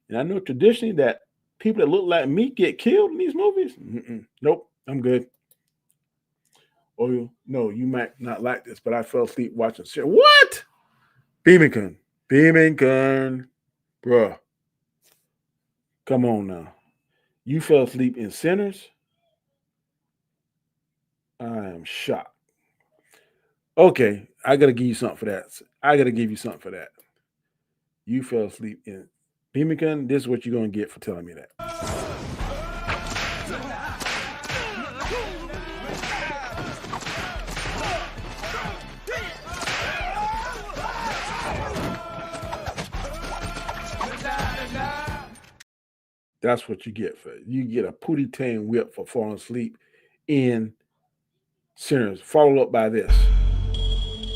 And I know traditionally that people that look like me get killed in these movies. Mm-mm. Nope, I'm good. Oh no, you might not like this, but I fell asleep watching. What? Beamington, Beamington, bruh. Come on now. You fell asleep in Sinners. I am shocked. Okay, I gotta give you something for that. I gotta give you something for that. You fell asleep in Beamican. This is what you're gonna get for telling me that. That's what you get for it. You get a pootie tang whip for falling asleep in Sinners, followed up by this.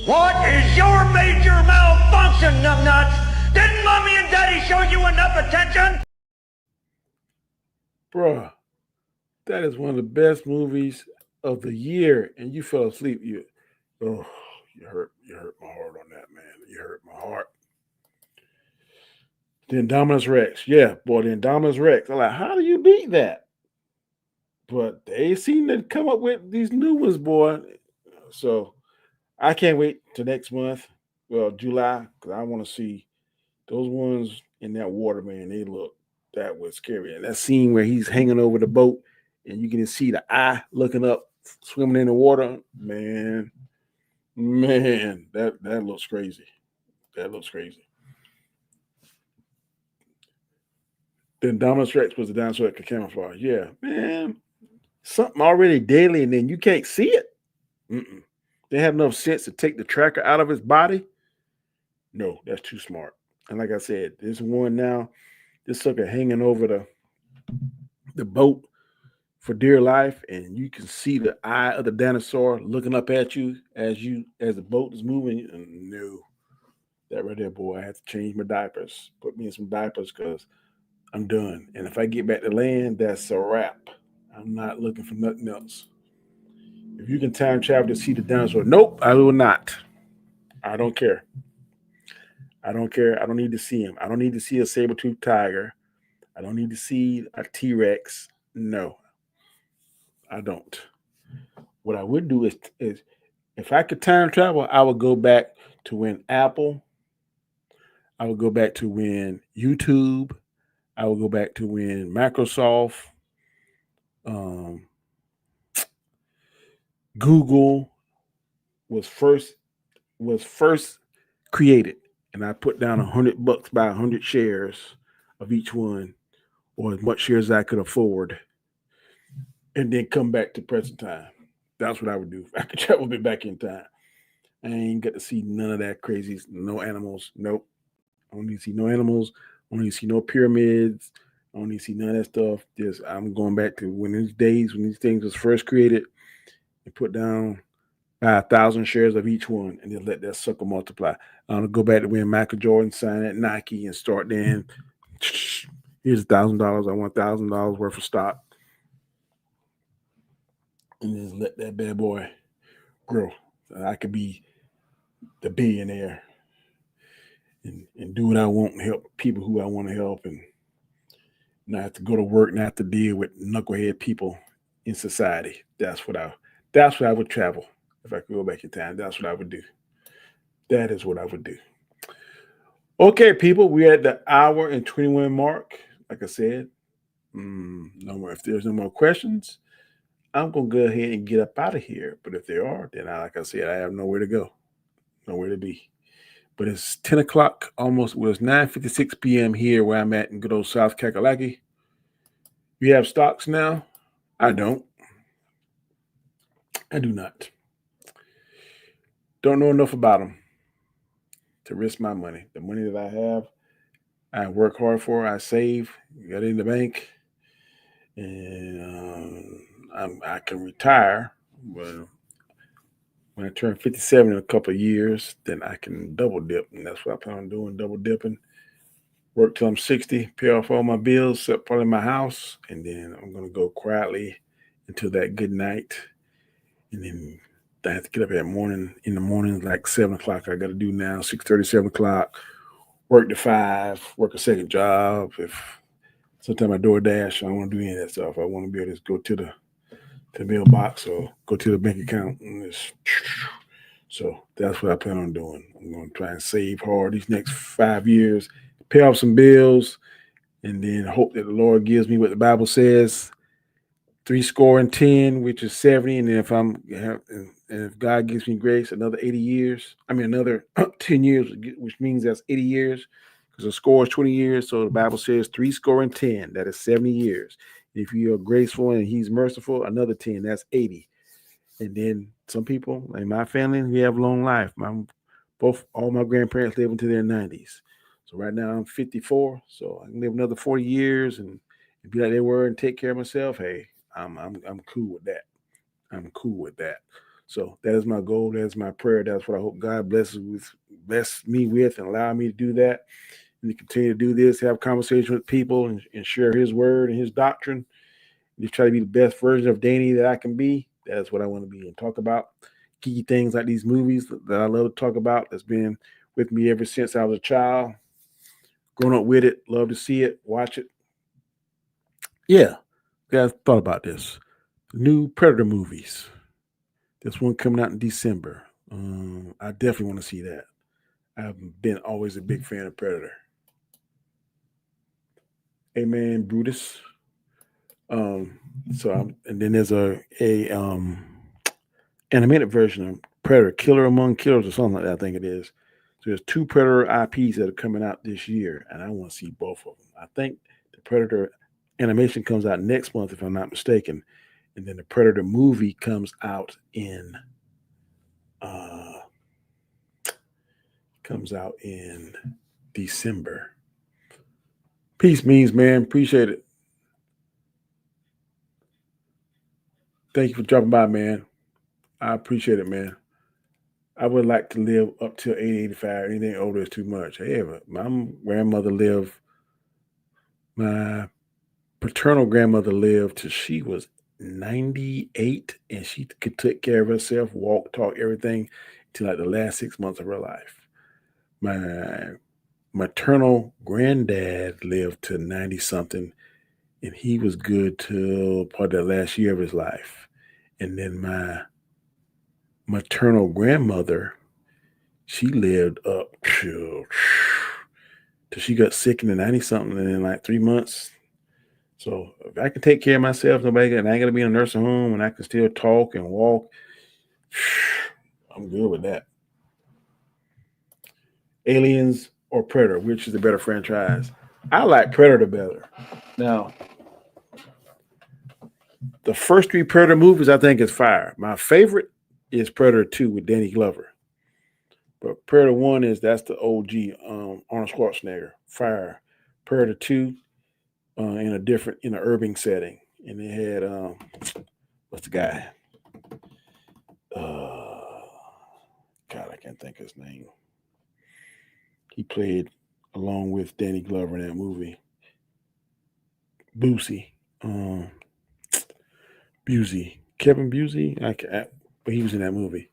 What is your major malfunction, numbnuts? Didn't mommy and daddy show you enough attention? Bruh, that is one of the best movies of the year, and you fell asleep. Oh, you hurt my heart on that, man. You hurt my heart. The Indominus Rex, yeah, boy, the Indominus Rex. I'm like, how do you beat that? But they seem to come up with these new ones, boy. So I can't wait till next month. Well, July, because I want to see those ones in that water, man. That was scary. And that scene where he's hanging over the boat and you can see the eye looking up, swimming in the water, man, that looks crazy. That looks crazy. Then Dominus Rex was the dinosaur that could camouflage. Yeah, man, something already deadly, and then you can't see it. Mm-mm. They have enough sense to take the tracker out of his body. No, that's too smart. And like I said, this one now, this sucker hanging over the boat for dear life, and you can see the eye of the dinosaur looking up at you as the boat is moving. And no, that right there, boy, I had to change my diapers, put me in some diapers because I'm done. And if I get back to land, that's a wrap. I'm not looking for nothing else. If you can time travel to see the dinosaur, nope, I will not. I don't care. I don't care. I don't need to see him. I don't need to see a saber-toothed tiger. I don't need to see a T-Rex. No, I don't. What I would do is if I could time travel, I would go back to when Apple, I would go back to when YouTube, I would go back to when Microsoft, um, Google was first created, and I put down $100 buy 100 shares of each one or as much shares as I could afford, and then come back to present time. That's what I would do. I could travel back in time. I ain't got to see none of that crazy. No animals. Nope. I don't need to see no animals. I don't need to see no pyramids. I don't need to see none of that stuff. Just I'm going back to when these things was first created, and put down 1,000 shares of each one, and then let that sucker multiply. I'm gonna go back to when Michael Jordan signed at Nike and start then. Here's $1,000. I want $1,000 worth of stock, and just let that bad boy grow. I could be the billionaire and do what I want and help people who I want to help, and not have to go to work, not have to deal with knucklehead people in society. That's what I would travel if I could go back in time. That's what I would do. That is what I would do. Okay, people, we're at the hour and 21 mark. Like I said, no more. If there's no more questions, I'm gonna go ahead and get up out of here. But if there are, then like I said, I have nowhere to go, nowhere to be. But it's 10 o'clock, almost. Well, it's 9:56 p.m. here where I'm at in good old South Kakalaki. You have stocks now? I don't. I do not. Don't know enough about them to risk my money. The money that I have, I work hard for. I save, got it in the bank, and I can retire. But when I turn 57 in a couple of years, then I can double dip, and that's what I plan on doing, double dipping. Work till I'm 60, pay off all my bills, set part of my house, and then I'm going to go quietly until that good night. And then I have to get up in the morning, like 7 o'clock. I got to do now, 6:30, 7 o'clock. Work to 5, work a second job. If sometimes I DoorDash, I don't want to do any of that stuff. I want to be able to just go to the mailbox or go to the bank account. So that's what I plan on doing. I'm going to try and save hard these next 5 years, pay off some bills, and then hope that the Lord gives me what the Bible says, 70, which is 70. And then if God gives me grace, another 80 years, another 10 years, which means that's 80 years, because a score is 20 years. So the Bible says 10, that is 70 years. If you are graceful and he's merciful, another 10, that's 80. And then some people in my family, we have long life. All my grandparents live into their 90s. So right now I'm 54, so I can live another 40 years and be like they were and take care of myself. Hey, I'm cool with that. I'm cool with that. So that is my goal. That's my prayer. That's what I hope God bless me with and allow me to do that. And to continue to do this, have conversations with people and share his word and his doctrine. And just try to be the best version of Danny that I can be. That's what I want to be and talk about. Key things like these movies that I love to talk about. That's been with me ever since I was a child. Grown up with it. Love to see it. Watch it. Yeah. Guys thought about this. New Predator movies. This one coming out in December. I definitely want to see that. I've been always a big fan of Predator. Amen, Brutus. And then there's a animated version of Predator, Killer Among Killers, or something like that. I think it is. So there's 2 Predator IPs that are coming out this year, and I want to see both of them. I think the Predator animation comes out next month, if I'm not mistaken, and then the Predator movie comes out in December. Peace means, man. Appreciate it. Thank you for dropping by, man. I appreciate it, man. I would like to live up till 80, 85. Anything older is too much. However, my grandmother lived, my paternal grandmother lived till she was 98, and she could take care of herself, walk, talk, everything, till like the last 6 months of her life. My maternal granddad lived to 90 something, and he was good till part of the last year of his life. And then my maternal grandmother, she lived up till she got sick in the 90 something, and in like 3 months. So if I can take care of myself, and I ain't gonna be in a nursing home, and I can still talk and walk, I'm good with that. Aliens or Predator, which is the better franchise? I like Predator better. Now, the first 3 Predator movies I think is fire. My favorite is Predator 2 with Danny Glover. But Predator 1 that's the OG Arnold Schwarzenegger. Fire. Predator 2 in an urban setting. And they had what's the guy? God, I can't think of his name. He played along with Danny Glover in that movie. Busey, Kevin Busey, but he was in that movie.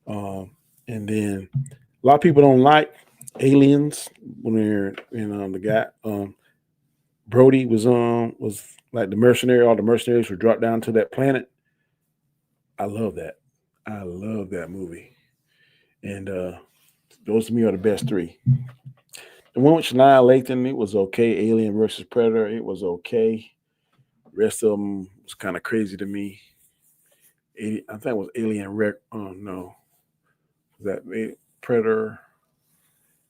And then a lot of people don't like Aliens when they're in the guy Brody was like the mercenary. All the mercenaries were dropped down to that planet. I love that. I love that movie. And those to me are the best 3. The one with Shania Lathan, it was okay. Alien versus Predator, it was okay. The rest of them was kind of crazy to me. I think it was Alien no. Was that Predator?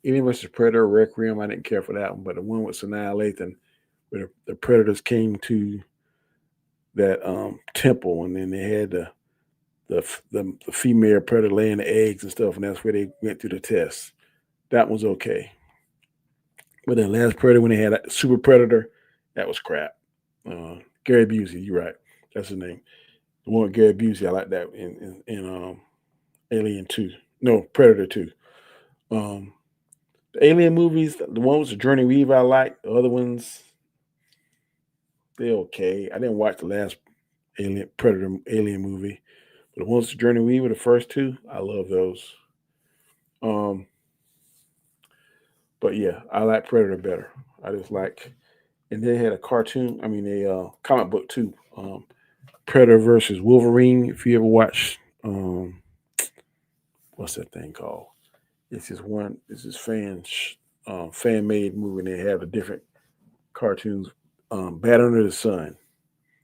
Alien versus Predator, Requiem. I didn't care for that one, but the one with Shania Lathan, where the Predators came to that temple, and then they had the female Predator laying the eggs and stuff, and that's where they went through the test. That was okay. But then last Predator, when they had that Super Predator, that was crap. Gary Busey, you're right. That's his name. The one with Gary Busey, I like that in Alien 2. No, Predator 2. The Alien movies, the ones with Journey Weaver I like. The other ones, they're okay. I didn't watch the last Predator Alien movie. But the ones with Journey Weaver, the first 2, I love those. But yeah, I like Predator better. I just like, and they had a comic book too. Predator versus Wolverine. If you ever watch, what's that thing called? It's this fan made movie, and they have the different cartoons. Bat Under the Sun.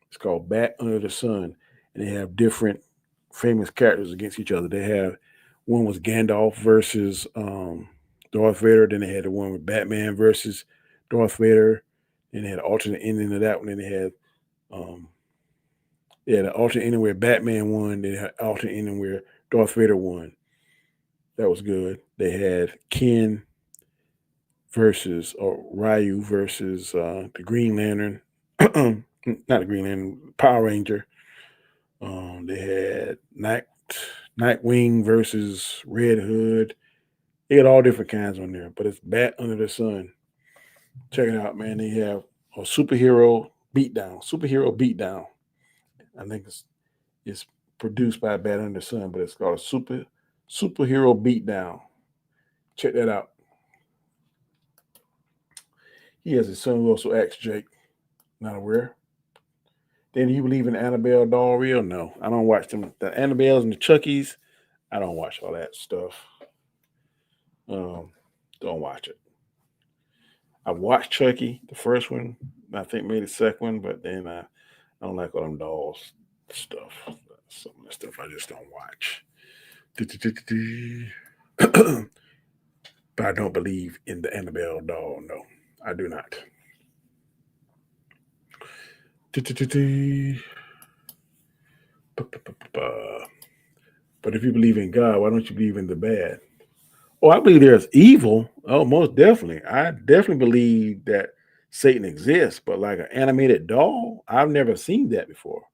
It's called Bat Under the Sun, and they have different famous characters against each other. They have one was Gandalf versus Darth Vader. Then they had the one with Batman versus Darth Vader. Then they had an alternate ending of that one. Then they had an alternate ending where Batman won. Then they had an alternate ending where Darth Vader won. That was good. They had Ken versus Ryu versus the Green Lantern. Not the Green Lantern, Power Ranger. They had Nightwing versus Red Hood. They had all different kinds on there, but it's Bat Under the Sun. Check it out, man. They have a superhero beatdown. I think it's produced by Bat Under the Sun, but it's called a superhero beatdown. Check that out. He has a son who also acts Jake. Not aware. Then you believe in Annabelle doll real? No, I don't watch them. The Annabelles and the Chuckies, I don't watch all that stuff. Don't watch it. I watched Chucky, the first one. I think maybe the second one, but then I don't like all them dolls stuff. Some of the stuff I just don't watch. But I don't believe in the Annabelle doll. No, I do not. But if you believe in God, why don't you believe in the bad? Oh, I believe there's evil. Oh, most definitely. I definitely believe that Satan exists, but like an animated doll, I've never seen that before.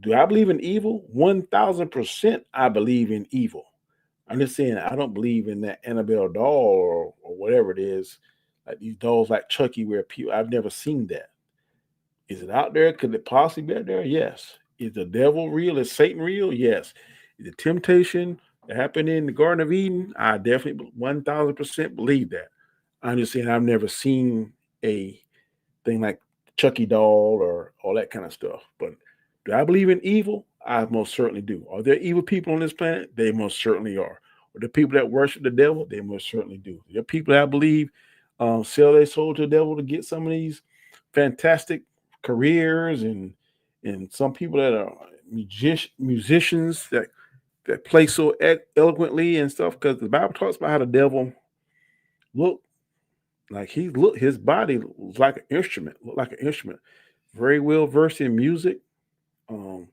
Do I believe in evil? 1,000% I believe in evil. I'm just saying I don't believe in that Annabelle doll or whatever it is. Like these dolls like Chucky where people, I've never seen that. Is it out there? Could it possibly be out there? Yes. Is the devil real? Is Satan real? Yes. Is the temptation that happened in the Garden of Eden? I definitely 1,000% believe that. I'm just saying I've never seen a thing like Chucky doll or all that kind of stuff. But do I believe in evil? I most certainly do. Are there evil people on this planet? They most certainly are. Are there people that worship the devil? They most certainly do. There are people that I believe sell their soul to the devil to get some of these fantastic careers, and some people that are musicians that play so eloquently and stuff, because the Bible talks about how the devil look Like his body was like an instrument, looked like an instrument. Very well versed in music. Um,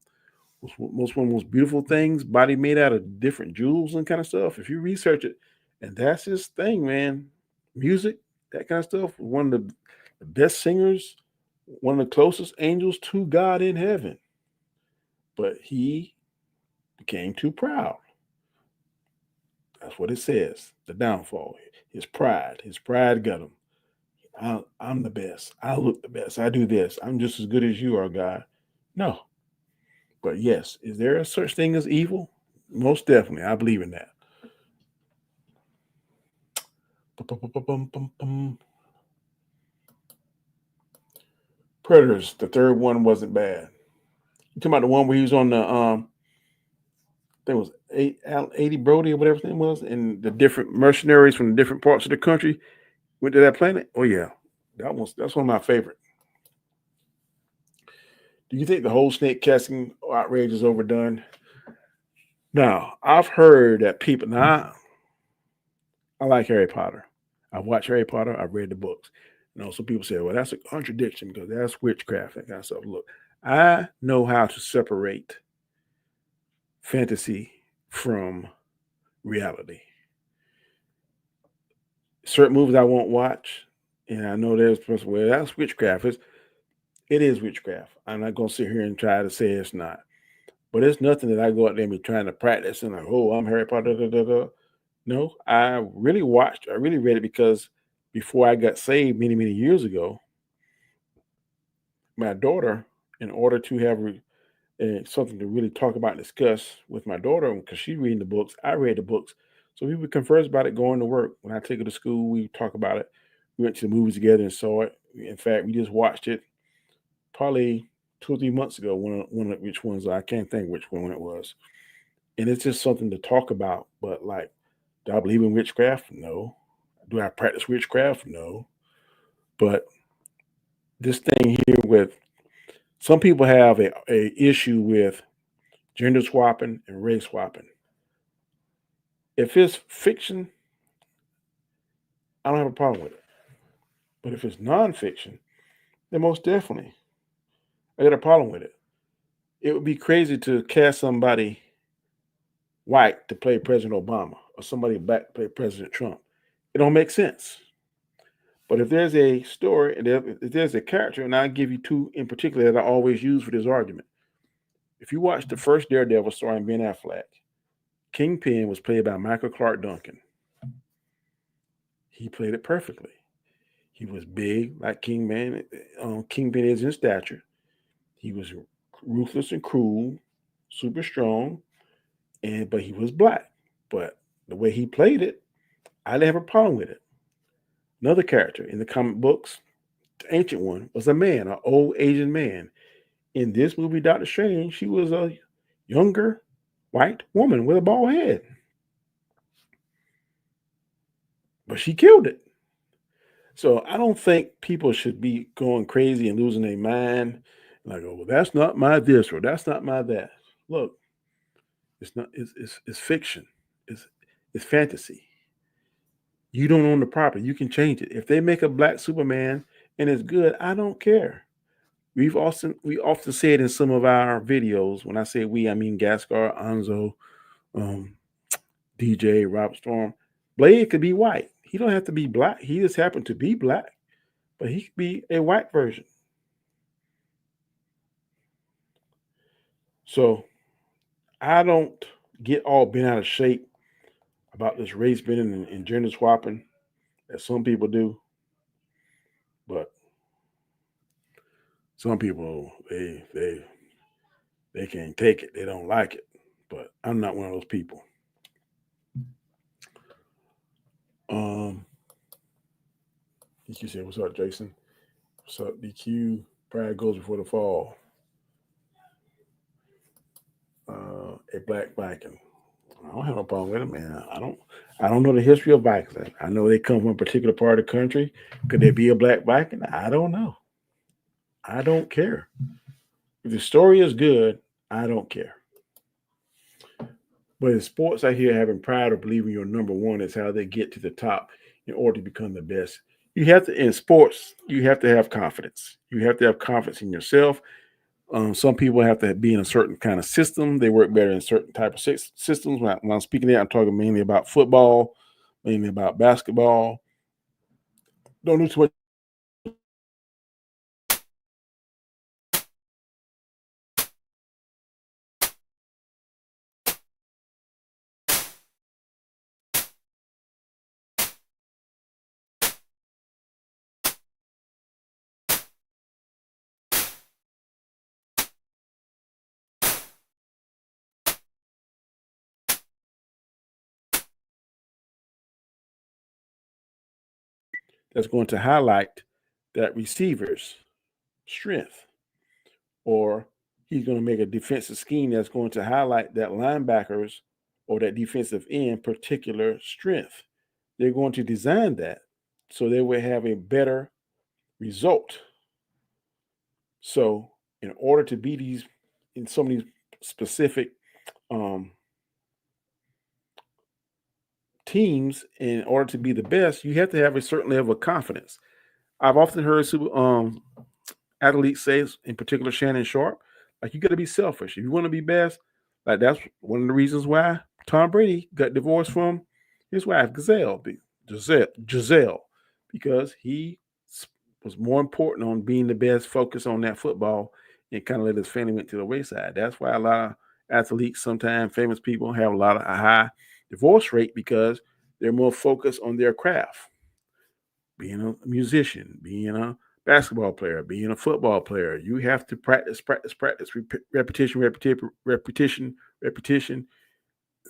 was most one of the most beautiful things. Body made out of different jewels and kind of stuff. If you research it, and that's his thing, man. Music, that kind of stuff. One of the best singers, one of the closest angels to God in heaven. But he became too proud. That's what it says. The downfall. His pride. His pride got him. I'm the best. I look the best. I do this. I'm just as good as you are, God. No. But yes, is there a such thing as evil? Most definitely. I believe in that. Predators, the third one wasn't bad. You talking about the one where he was on the there was 80 Brody or whatever his name was, and the different mercenaries from the different parts of the country went to that planet? Oh yeah. That's one of my favorite. Do you think the whole snake casting outrage is overdone? Now, I've heard that people now I like Harry Potter. I've watched Harry Potter, I've read the books. Some people say, well, that's a contradiction because that's witchcraft and kind of stuff. Look, I know how to separate fantasy from reality. Certain movies I won't watch, and I know there's people, well, that's witchcraft. It is witchcraft. I'm not going to sit here and try to say it's not. But it's nothing that I go out there and be trying to practice and like, oh, I'm Harry Potter. Da, da, da. No, I really read it because before I got saved many, many years ago, my daughter, in order to have something to really talk about and discuss with my daughter, because she's reading the books, I read the books. So we would converse about it going to work. When I take her to school, we talk about it. We went to the movies together and saw it. In fact, we just watched it probably 2 or 3 months ago. One of which ones, I can't think which one it was. And it's just something to talk about. But like, do I believe in witchcraft? No. Do I practice witchcraft? No. But this thing here with some people have a issue with gender swapping and race swapping. If it's fiction, I don't have a problem with it. But if it's nonfiction, then most definitely I got a problem with it. It would be crazy to cast somebody white to play President Obama or somebody black to play President Trump. It don't make sense. But if there's a story, and if there's a character, and I'll give you two in particular that I always use for this argument. If you watch the first Daredevil starring Ben Affleck, Kingpin was played by Michael Clark Duncan. He played it perfectly. He was big, like Kingpin is in stature. He was ruthless and cruel, super strong, but he was black. But the way he played it, I didn't have a problem with it. Another character in the comic books, the ancient one, was a man, an old Asian man. In this movie, Doctor Strange, she was a younger white woman with a bald head. But she killed it. So I don't think people should be going crazy and losing their mind. Like, oh, well, that's not my this or that's not my that. Look, it's not. It's fiction. It's fantasy. You don't own the property. You can change it. If they make a black Superman and it's good, I don't care. We often say it in some of our videos. When I say we, I mean Gaskar, Anzo, DJ, Rob Storm. Blade could be white. He don't have to be black. He just happened to be black, but he could be a white version. So I don't get all bent out of shape about this race bending and gender swapping as some people do. But some people, they can't take it. They don't like it. But I'm not one of those people. DQ said, "What's up, Jason? What's up, DQ? Pride goes before the fall. A black Viking. I don't have a problem with it, man. I don't know the history of Vikings. I know they come from a particular part of the country. Could there be a black Viking? I don't know. I don't care. If the story is good, I don't care. But in sports, I hear having pride or believing you're number one is how they get to the top in order to become the best. You have to, in sports, you have to have confidence. You have to have confidence in yourself. Some people have to be in a certain kind of system. They work better in certain type of systems. When I'm speaking there, I'm talking mainly about football, mainly about basketball. Don't do too much. That's going to highlight that receiver's strength, or he's going to make a defensive scheme that's going to highlight that linebacker's or that defensive end particular strength. They're going to design that so they will have a better result. So, in order to be these in some of these specific um, teams, in order to be the best, you have to have a certain level of confidence. I've often heard athletes say, in particular Shannon Sharp, like you got to be selfish if you want to be best. Like that's one of the reasons why Tom Brady got divorced from his wife Giselle, because he was more important on being the best, focus on that football, and kind of let his family went to the wayside. That's why a lot of athletes, sometimes famous people, have a high divorce rate because they're more focused on their craft, being a musician, being a basketball player, being a football player. You have to practice, repetition, repetition.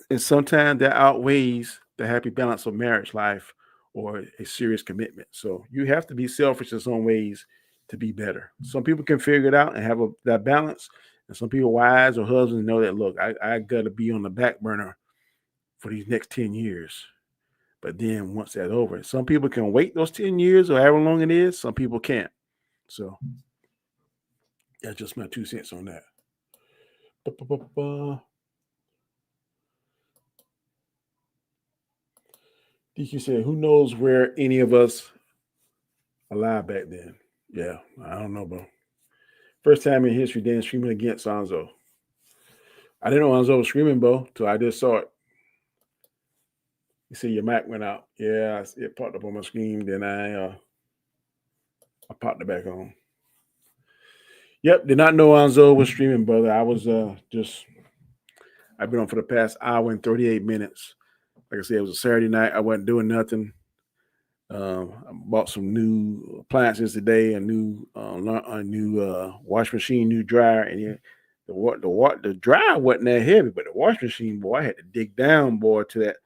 And sometimes that outweighs the happy balance of marriage life or a serious commitment. So you have to be selfish in some ways to be better. Some people can figure it out and have that balance. And some people, wives or husbands, know that, look, I got to be on the back burner for these next 10 years. But then once that's over, some people can wait those 10 years or however long it is. Some people can't. So that's just my 2 cents on that. DQ said, who knows where any of us alive back then? Yeah, I don't know, bro. First time in history, Dan screaming against Hanzo. I didn't know Hanzo was screaming, bro, till I just saw it. You see your mic went out. Yeah, it popped up on my screen. Then I popped it back on. Yep, did not know Hanzo was streaming, brother. I was I've been on for the past hour and 38 minutes. Like I said, it was a Saturday night. I wasn't doing nothing. I bought some new appliances today, a new wash machine, new dryer, and the dryer wasn't that heavy, but the wash machine, boy, I had to dig down, boy, to that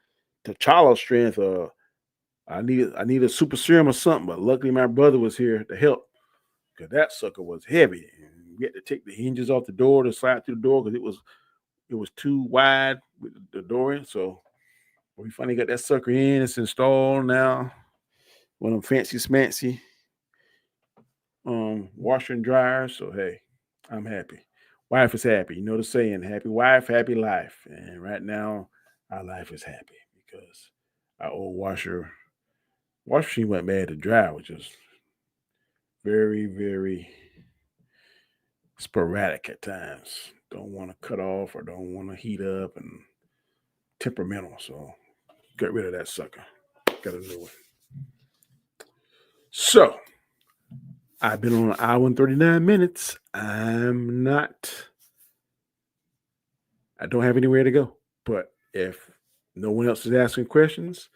T'Challa strength. I need a super serum or something, but luckily my brother was here to help because that sucker was heavy. And we had to take the hinges off the door to slide through the door because it was too wide with the door in. So we finally got that sucker in. It's installed now. One of them fancy smancy washer and dryer. So hey, I'm happy. Wife is happy. You know the saying, happy wife, happy life. And right now, our life is happy because our old wash machine went bad to dry, which is very, very sporadic at times. Don't want to cut off or don't want to heat up and temperamental. So get rid of that sucker. Got a new one. So I've been on an hour and 39 minutes. I don't have anywhere to go. But if no one else is asking questions,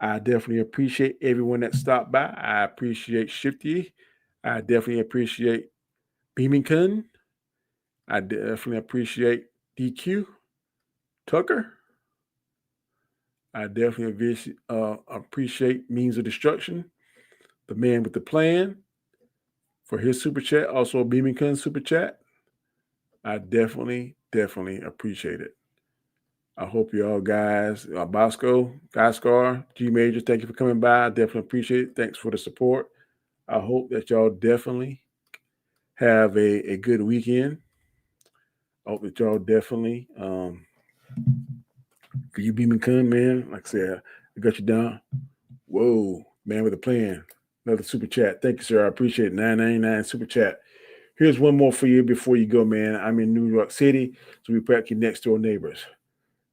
I definitely appreciate everyone that stopped by. I appreciate Shifty. I definitely appreciate Beaming Kun. I definitely appreciate DQ, Tucker. I definitely appreciate Means of Destruction, the man with the plan, for his super chat. Also, Beaming Kun super chat. I definitely appreciate it. I hope you all guys, Bosco, Guyscar, G Major, thank you for coming by. I definitely appreciate it. Thanks for the support. I hope that y'all definitely have a good weekend. I hope that y'all definitely, for you Beaming Kun, man, like I said, I got you down. Whoa, man with a plan. Another super chat. Thank you, sir. I appreciate it. 999 super chat. Here's one more for you before you go, man. I'm in New York City, so we're practically next door neighbors.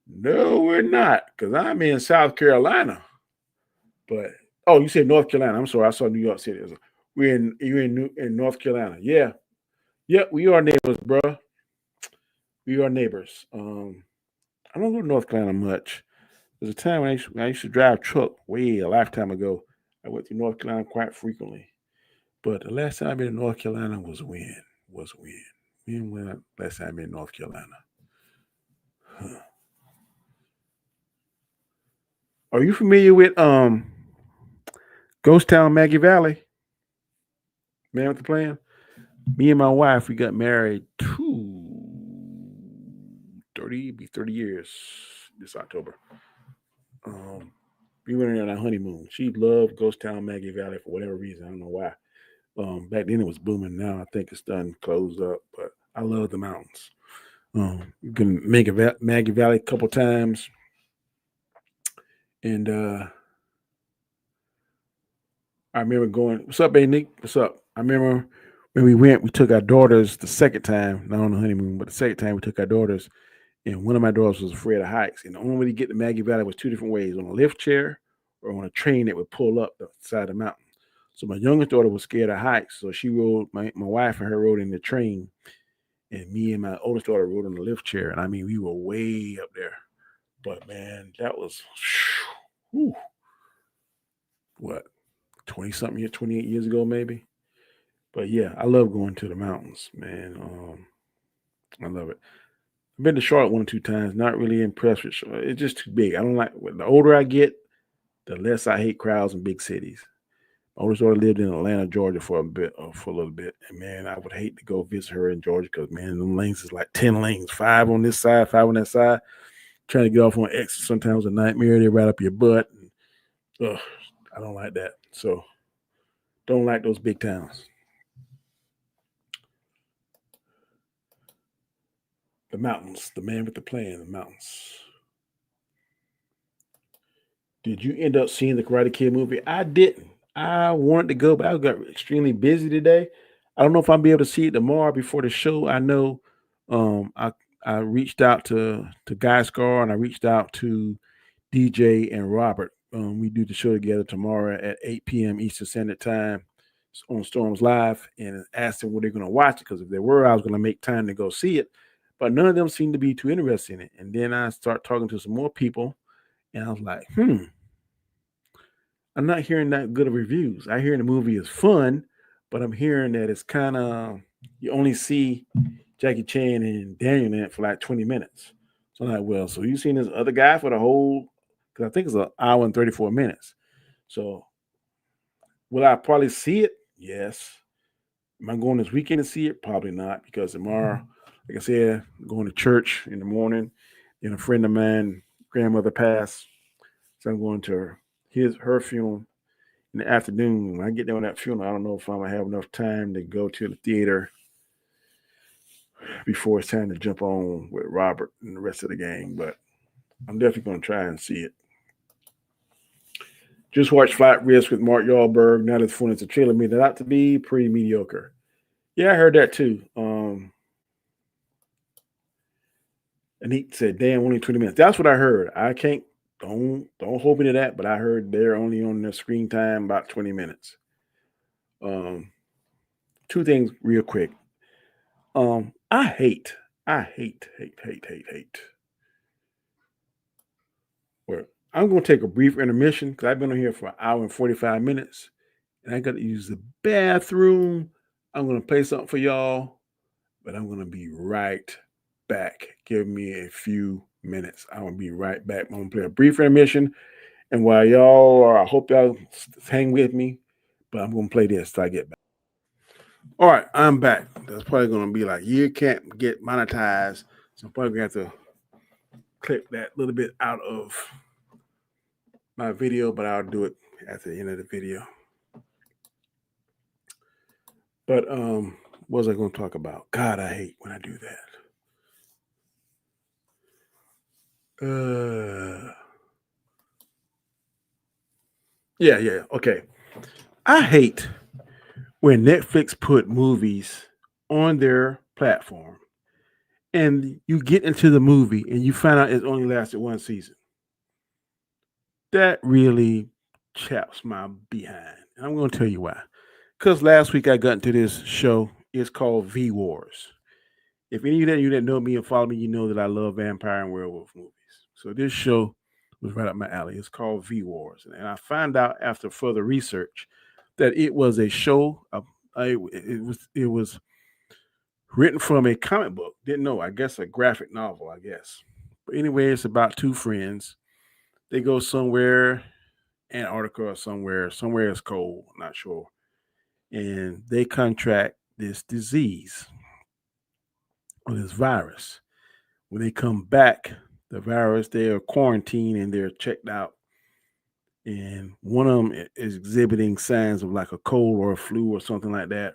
No, we're not, because I'm in South Carolina. But you said North Carolina. I'm sorry, I saw New York City. You're in North Carolina. Yeah. Yep, we are neighbors, bro. We are neighbors. I don't go to North Carolina much. There's a time when I used to drive truck way a lifetime ago. I went to North Carolina quite frequently. But the last time I've been in North Carolina was when? When last time I've been in North Carolina? Huh. Are you familiar with Ghost Town, Maggie Valley? Man with the Plan? Me and my wife, we got married 30 years this October. We went on our honeymoon. She loved Ghost Town, Maggie Valley for whatever reason. I don't know why. Back then it was booming. Now I think it's done closed up, but I love the mountains. You can make Maggie Valley a couple times. And I remember going, what's up, Nick? What's up? I remember when we took our daughters the second time, not on the honeymoon, but the second time we took our daughters, and one of my daughters was afraid of heights. And the only way to get to Maggie Valley was two different ways, on a lift chair or on a train that would pull up the side of the mountain. So my youngest daughter was scared of heights. So she rode, my wife and her rode in the train, and me and my oldest daughter rode on the lift chair. And I mean, we were way up there. But man, that was, whew, what, 20-something years, 28 years ago, maybe. But yeah, I love going to the mountains, man. I love it. I've been to Charlotte 1 or 2 times. Not really impressed with Charlotte. It's just too big. I don't like. The older I get, the less I hate crowds in big cities. My oldest daughter lived in Atlanta, Georgia for a little bit, and man, I would hate to go visit her in Georgia because man, them lanes is like 10 lanes, 5 on this side, 5 on that side. Trying to get off on exit sometimes a nightmare. They right up your butt. And, I don't like that. So, don't like those big towns. The mountains, the man with the plan, the mountains. Did you end up seeing the Karate Kid movie? I didn't. I wanted to go, but I got extremely busy today. I don't know if I'll be able to see it tomorrow before the show. I know I reached out to Guy Scar and I reached out to DJ and Robert. We do the show together tomorrow at 8 p.m. Eastern Standard Time on Storms Live, and asked them were they going to watch it, because if they were, I was going to make time to go see it. But none of them seemed to be too interested in it. And then I start talking to some more people, and I was like, I'm not hearing that good of reviews. I hear the movie is fun, but I'm hearing that it's kind of, you only see Jackie Chan and Daniel in it for like 20 minutes. So I'm like, well, so you seen this other guy for the whole, because I think it's an hour and 34 minutes. So will I probably see it? Yes. Am I going this weekend to see it? Probably not, because tomorrow, like I said, I'm going to church in the morning, and a friend of mine, grandmother passed. So I'm going to her funeral in the afternoon. When I get there on that funeral, I don't know if I'm going to have enough time to go to the theater before it's time to jump on with Robert and the rest of the gang. But I'm definitely going to try and see it. Just watched Flight Risk with Mark Wahlberg. Now that's funny. The trailer made it out to be pretty mediocre. Yeah, I heard that too. And he said, damn, only 20 minutes. That's what I heard. I can't, don't hold me to that, but I heard they're only on their screen time about 20 minutes. 2 things real quick. I hate. Well, I'm going to take a brief intermission because I've been on here for an hour and 45 minutes, and I got to use the bathroom. I'm going to play something for y'all, but I'm going to be right back. Give me a few minutes. I'm going to be right back. I'm going to play a brief intermission, and while y'all are, I hope y'all hang with me, but I'm going to play this till I get back. All right, I'm back. That's probably going to be like, you can't get monetized, so I'm probably going to have to clip that little bit out of my video, but I'll do it at the end of the video. But what was I going to talk about? God, I hate when I do that. Yeah, okay. I hate when Netflix put movies on their platform and you get into the movie and you find out it only lasted one season. That really chaps my behind. And I'm going to tell you why. Because last week I got into this show. It's called V Wars. If any of you that know me and follow me, you know that I love vampire and werewolf movies. So this show was right up my alley. It's called V Wars. And I found out after further research that it was a show. It was written from a comic book. Didn't know. I guess a graphic novel, I guess. But anyway, it's about two friends. They go somewhere, Antarctica or somewhere. Somewhere it's cold, not sure. And they contract this disease or this virus. When they come back, the virus, they are quarantined and they're checked out. And one of them is exhibiting signs of like a cold or a flu or something like that.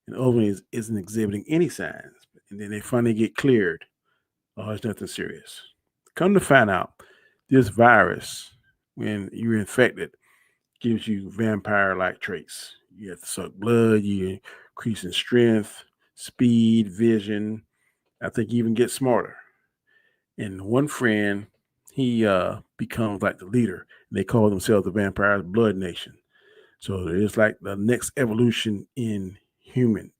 And the other one isn't exhibiting any signs. And then they finally get cleared. Oh, it's nothing serious. Come to find out, this virus, when you're infected, gives you vampire-like traits. You have to suck blood, you increase in strength, speed, vision. I think you even get smarter. And one friend, he becomes like the leader. They call themselves the Vampires Blood Nation. So it's like the next evolution in human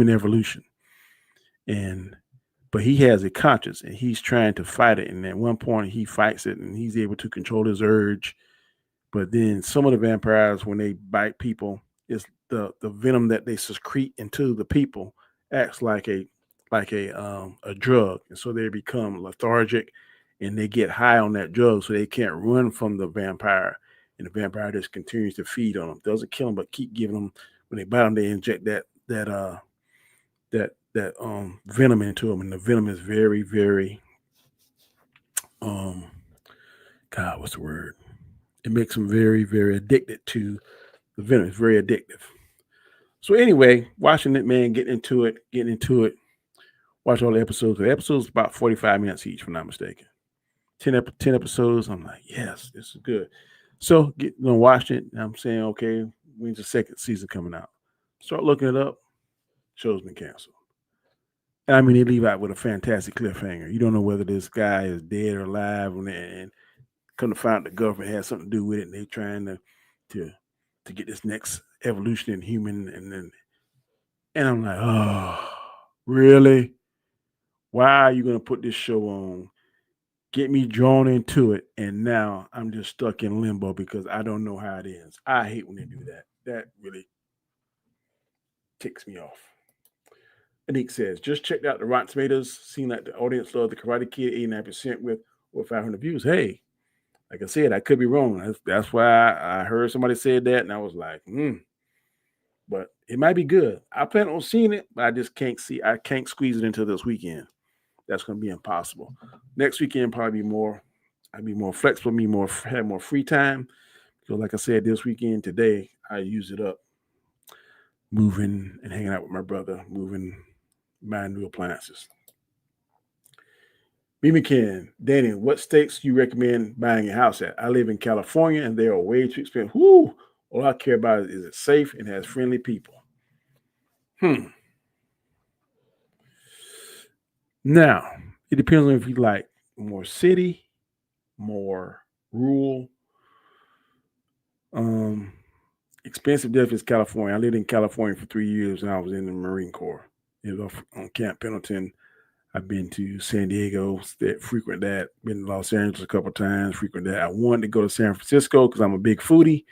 evolution. But he has a conscience and he's trying to fight it. And at one point he fights it and he's able to control his urge. But then some of the vampires, when they bite people, it's the venom that they secrete into the people acts like a drug. And so they become lethargic and they get high on that drug. So they can't run from the vampire. And the vampire just continues to feed on them. Doesn't kill them, but keep giving them, when they bite them, they inject that venom into them. And the venom is very, very, what's the word? It makes them very, very addicted to the venom. It's very addictive. So anyway, watching it, man, getting into it, watch all the episodes. The episodes about 45 minutes each, if I'm not mistaken. 10 episodes. I'm like, yes, this is good. So watch it. And I'm saying, okay, when's the second season coming out? Start looking it up. Show's been canceled. And I mean, they leave out with a fantastic cliffhanger. You don't know whether this guy is dead or alive, and come to find out the government has something to do with it, and they're trying to get this next evolution in human, and I'm like, oh, really? Why are you going to put this show on? Get me drawn into it, and now I'm just stuck in limbo because I don't know how it ends. I hate when they do that. That really ticks me off. Anik says, just checked out the Rotten Tomatoes. Seemed like the audience loved the Karate Kid, 89% with over 500 views. Hey, like I said, I could be wrong. That's why I heard somebody said that, and I was like, But it might be good. I plan on seeing it, but I just can't squeeze it into this weekend. That's going to be impossible. Next weekend probably I'd be more flexible, have more free time. So like I said, this weekend, today, I use it up moving and hanging out with my brother, buying new appliances. B. McKinn, Danny, what states do you recommend buying a house at? I live in California and they are way too expensive. All I care about is it safe and has friendly people. Now, it depends on if you like more city, more rural. Expensive definitely is California. I lived in California for 3 years and I was in the Marine Corps. It was on Camp Pendleton. I've been to San Diego, frequent that. Been to Los Angeles a couple of times, frequent that. I wanted to go to San Francisco because I'm a big foodie.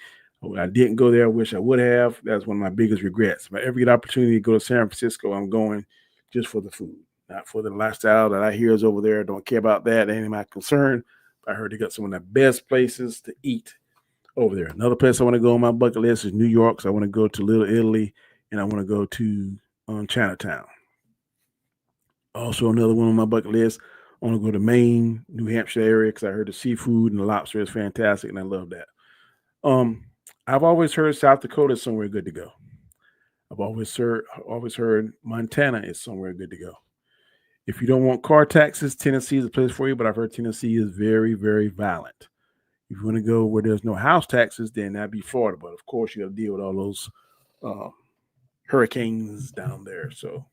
I didn't go there. I wish I would have. That's one of my biggest regrets. If I ever get an opportunity to go to San Francisco, I'm going just for the food, not for the lifestyle that I hear is over there. I don't care about that. That ain't my concern. I heard they got some of the best places to eat over there. Another place I want to go on my bucket list is New York. So I want to go to Little Italy and I want to go to Chinatown. Also, another one on my bucket list, I want to go to Maine, New Hampshire area because I heard the seafood and the lobster is fantastic and I love that. I've always heard South Dakota is somewhere good to go. I've always heard Montana is somewhere good to go. If you don't want car taxes, Tennessee is a place for you, but I've heard Tennessee is very, very violent. If you want to go where there's no house taxes, then that'd be Florida. But of course, you got to deal with all those hurricanes down there. So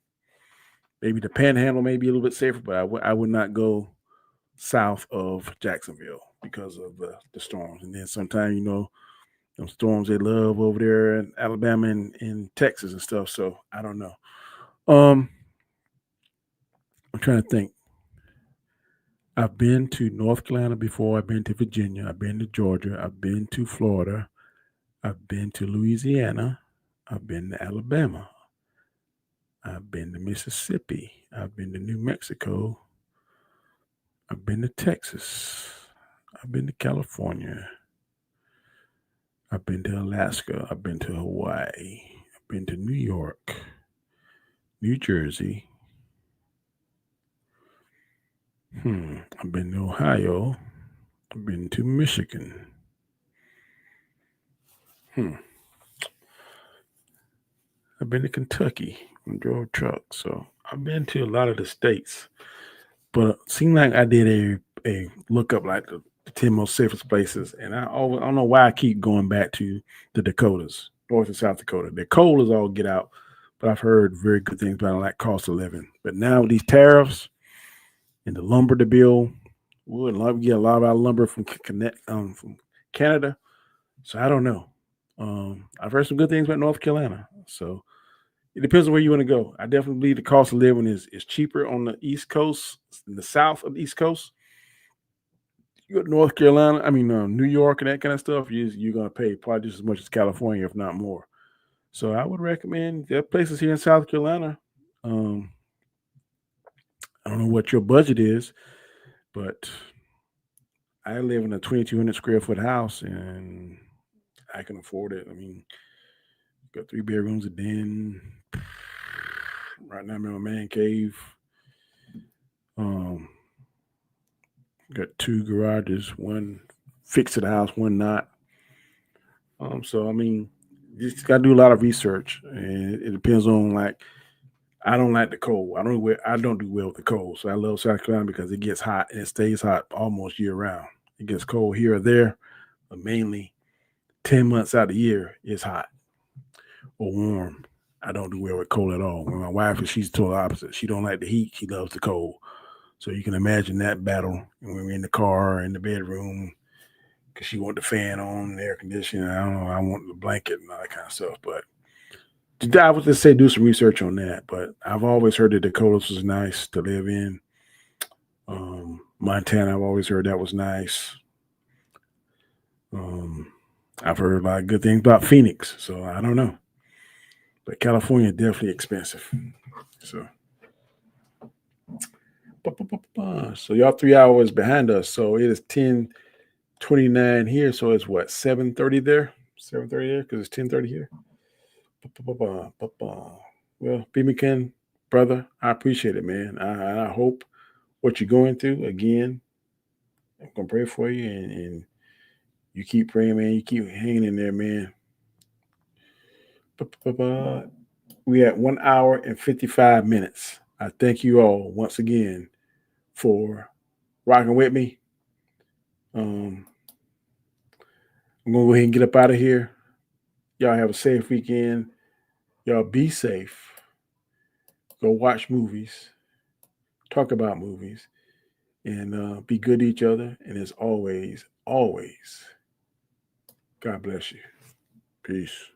maybe the Panhandle may be a little bit safer, but I would not go south of Jacksonville because of the storms. And then sometimes, those storms they love over there in Alabama and Texas and stuff. So I don't know. I'm trying to think. I've been to North Carolina before. I've been to Virginia. I've been to Georgia. I've been to Florida. I've been to Louisiana. I've been to Alabama. I've been to Mississippi. I've been to New Mexico. I've been to Texas. I've been to California. I've been to Alaska. I've been to Hawaii. I've been to New York, New Jersey. I've been to Ohio. I've been to Michigan. I've been to Kentucky and drove trucks. So I've been to a lot of the states. But it seemed like I did a lookup like the 10 most safest places. And I don't know why I keep going back to the Dakotas, North and South Dakota. They're cold as all get out, but I've heard very good things about it, like cost of living. But now with these tariffs and the lumber to build, we get a lot of our lumber from Canada. So I don't know. I've heard some good things about North Carolina. So it depends on where you want to go. I definitely believe the cost of living is cheaper on the East Coast, in the south of the East Coast. You go to North Carolina, New York and that kind of stuff, you're going to pay probably just as much as California, if not more. So I would recommend there are places here in South Carolina. I don't know what your budget is, but I live in a 2,200 square foot house and I can afford it. Got 3 bedrooms, a den. Right now I'm in a man cave. Got 2 garages, one fixed to the house, one not. So you just got to do a lot of research, and it depends on I don't like the cold. I don't do well with the cold. So I love South Carolina because it gets hot and it stays hot almost year round. It gets cold here or there, but mainly 10 months out of the year it's hot or warm. I don't do well with cold at all. When my wife, she's the total opposite. She don't like the heat. She loves the cold. So you can imagine that battle when we're in the car, in the bedroom, because she want the fan on, the air conditioning. I don't know. I want the blanket and all that kind of stuff. But I would just say do some research on that. But I've always heard that the Dakotas was nice to live in. Montana, I've always heard that was nice. I've heard a lot of good things about Phoenix. So I don't know. But California is definitely expensive. So y'all 3 hours behind us. So it is 10:29 here. So it's what, 7:30 there? 7:30 there because it's 10:30 here. Well, B. McKen, brother, I appreciate it, man. I hope what you're going through, again, I'm going to pray for you and you keep praying, man. You keep hanging in there, man. We at 1 hour and 55 minutes. I thank you all once again for rocking with me. I'm going to go ahead and get up out of here. Y'all have a safe weekend. Y'all be safe. Go watch movies. Talk about movies. And be good to each other. And as always, God bless you. Peace.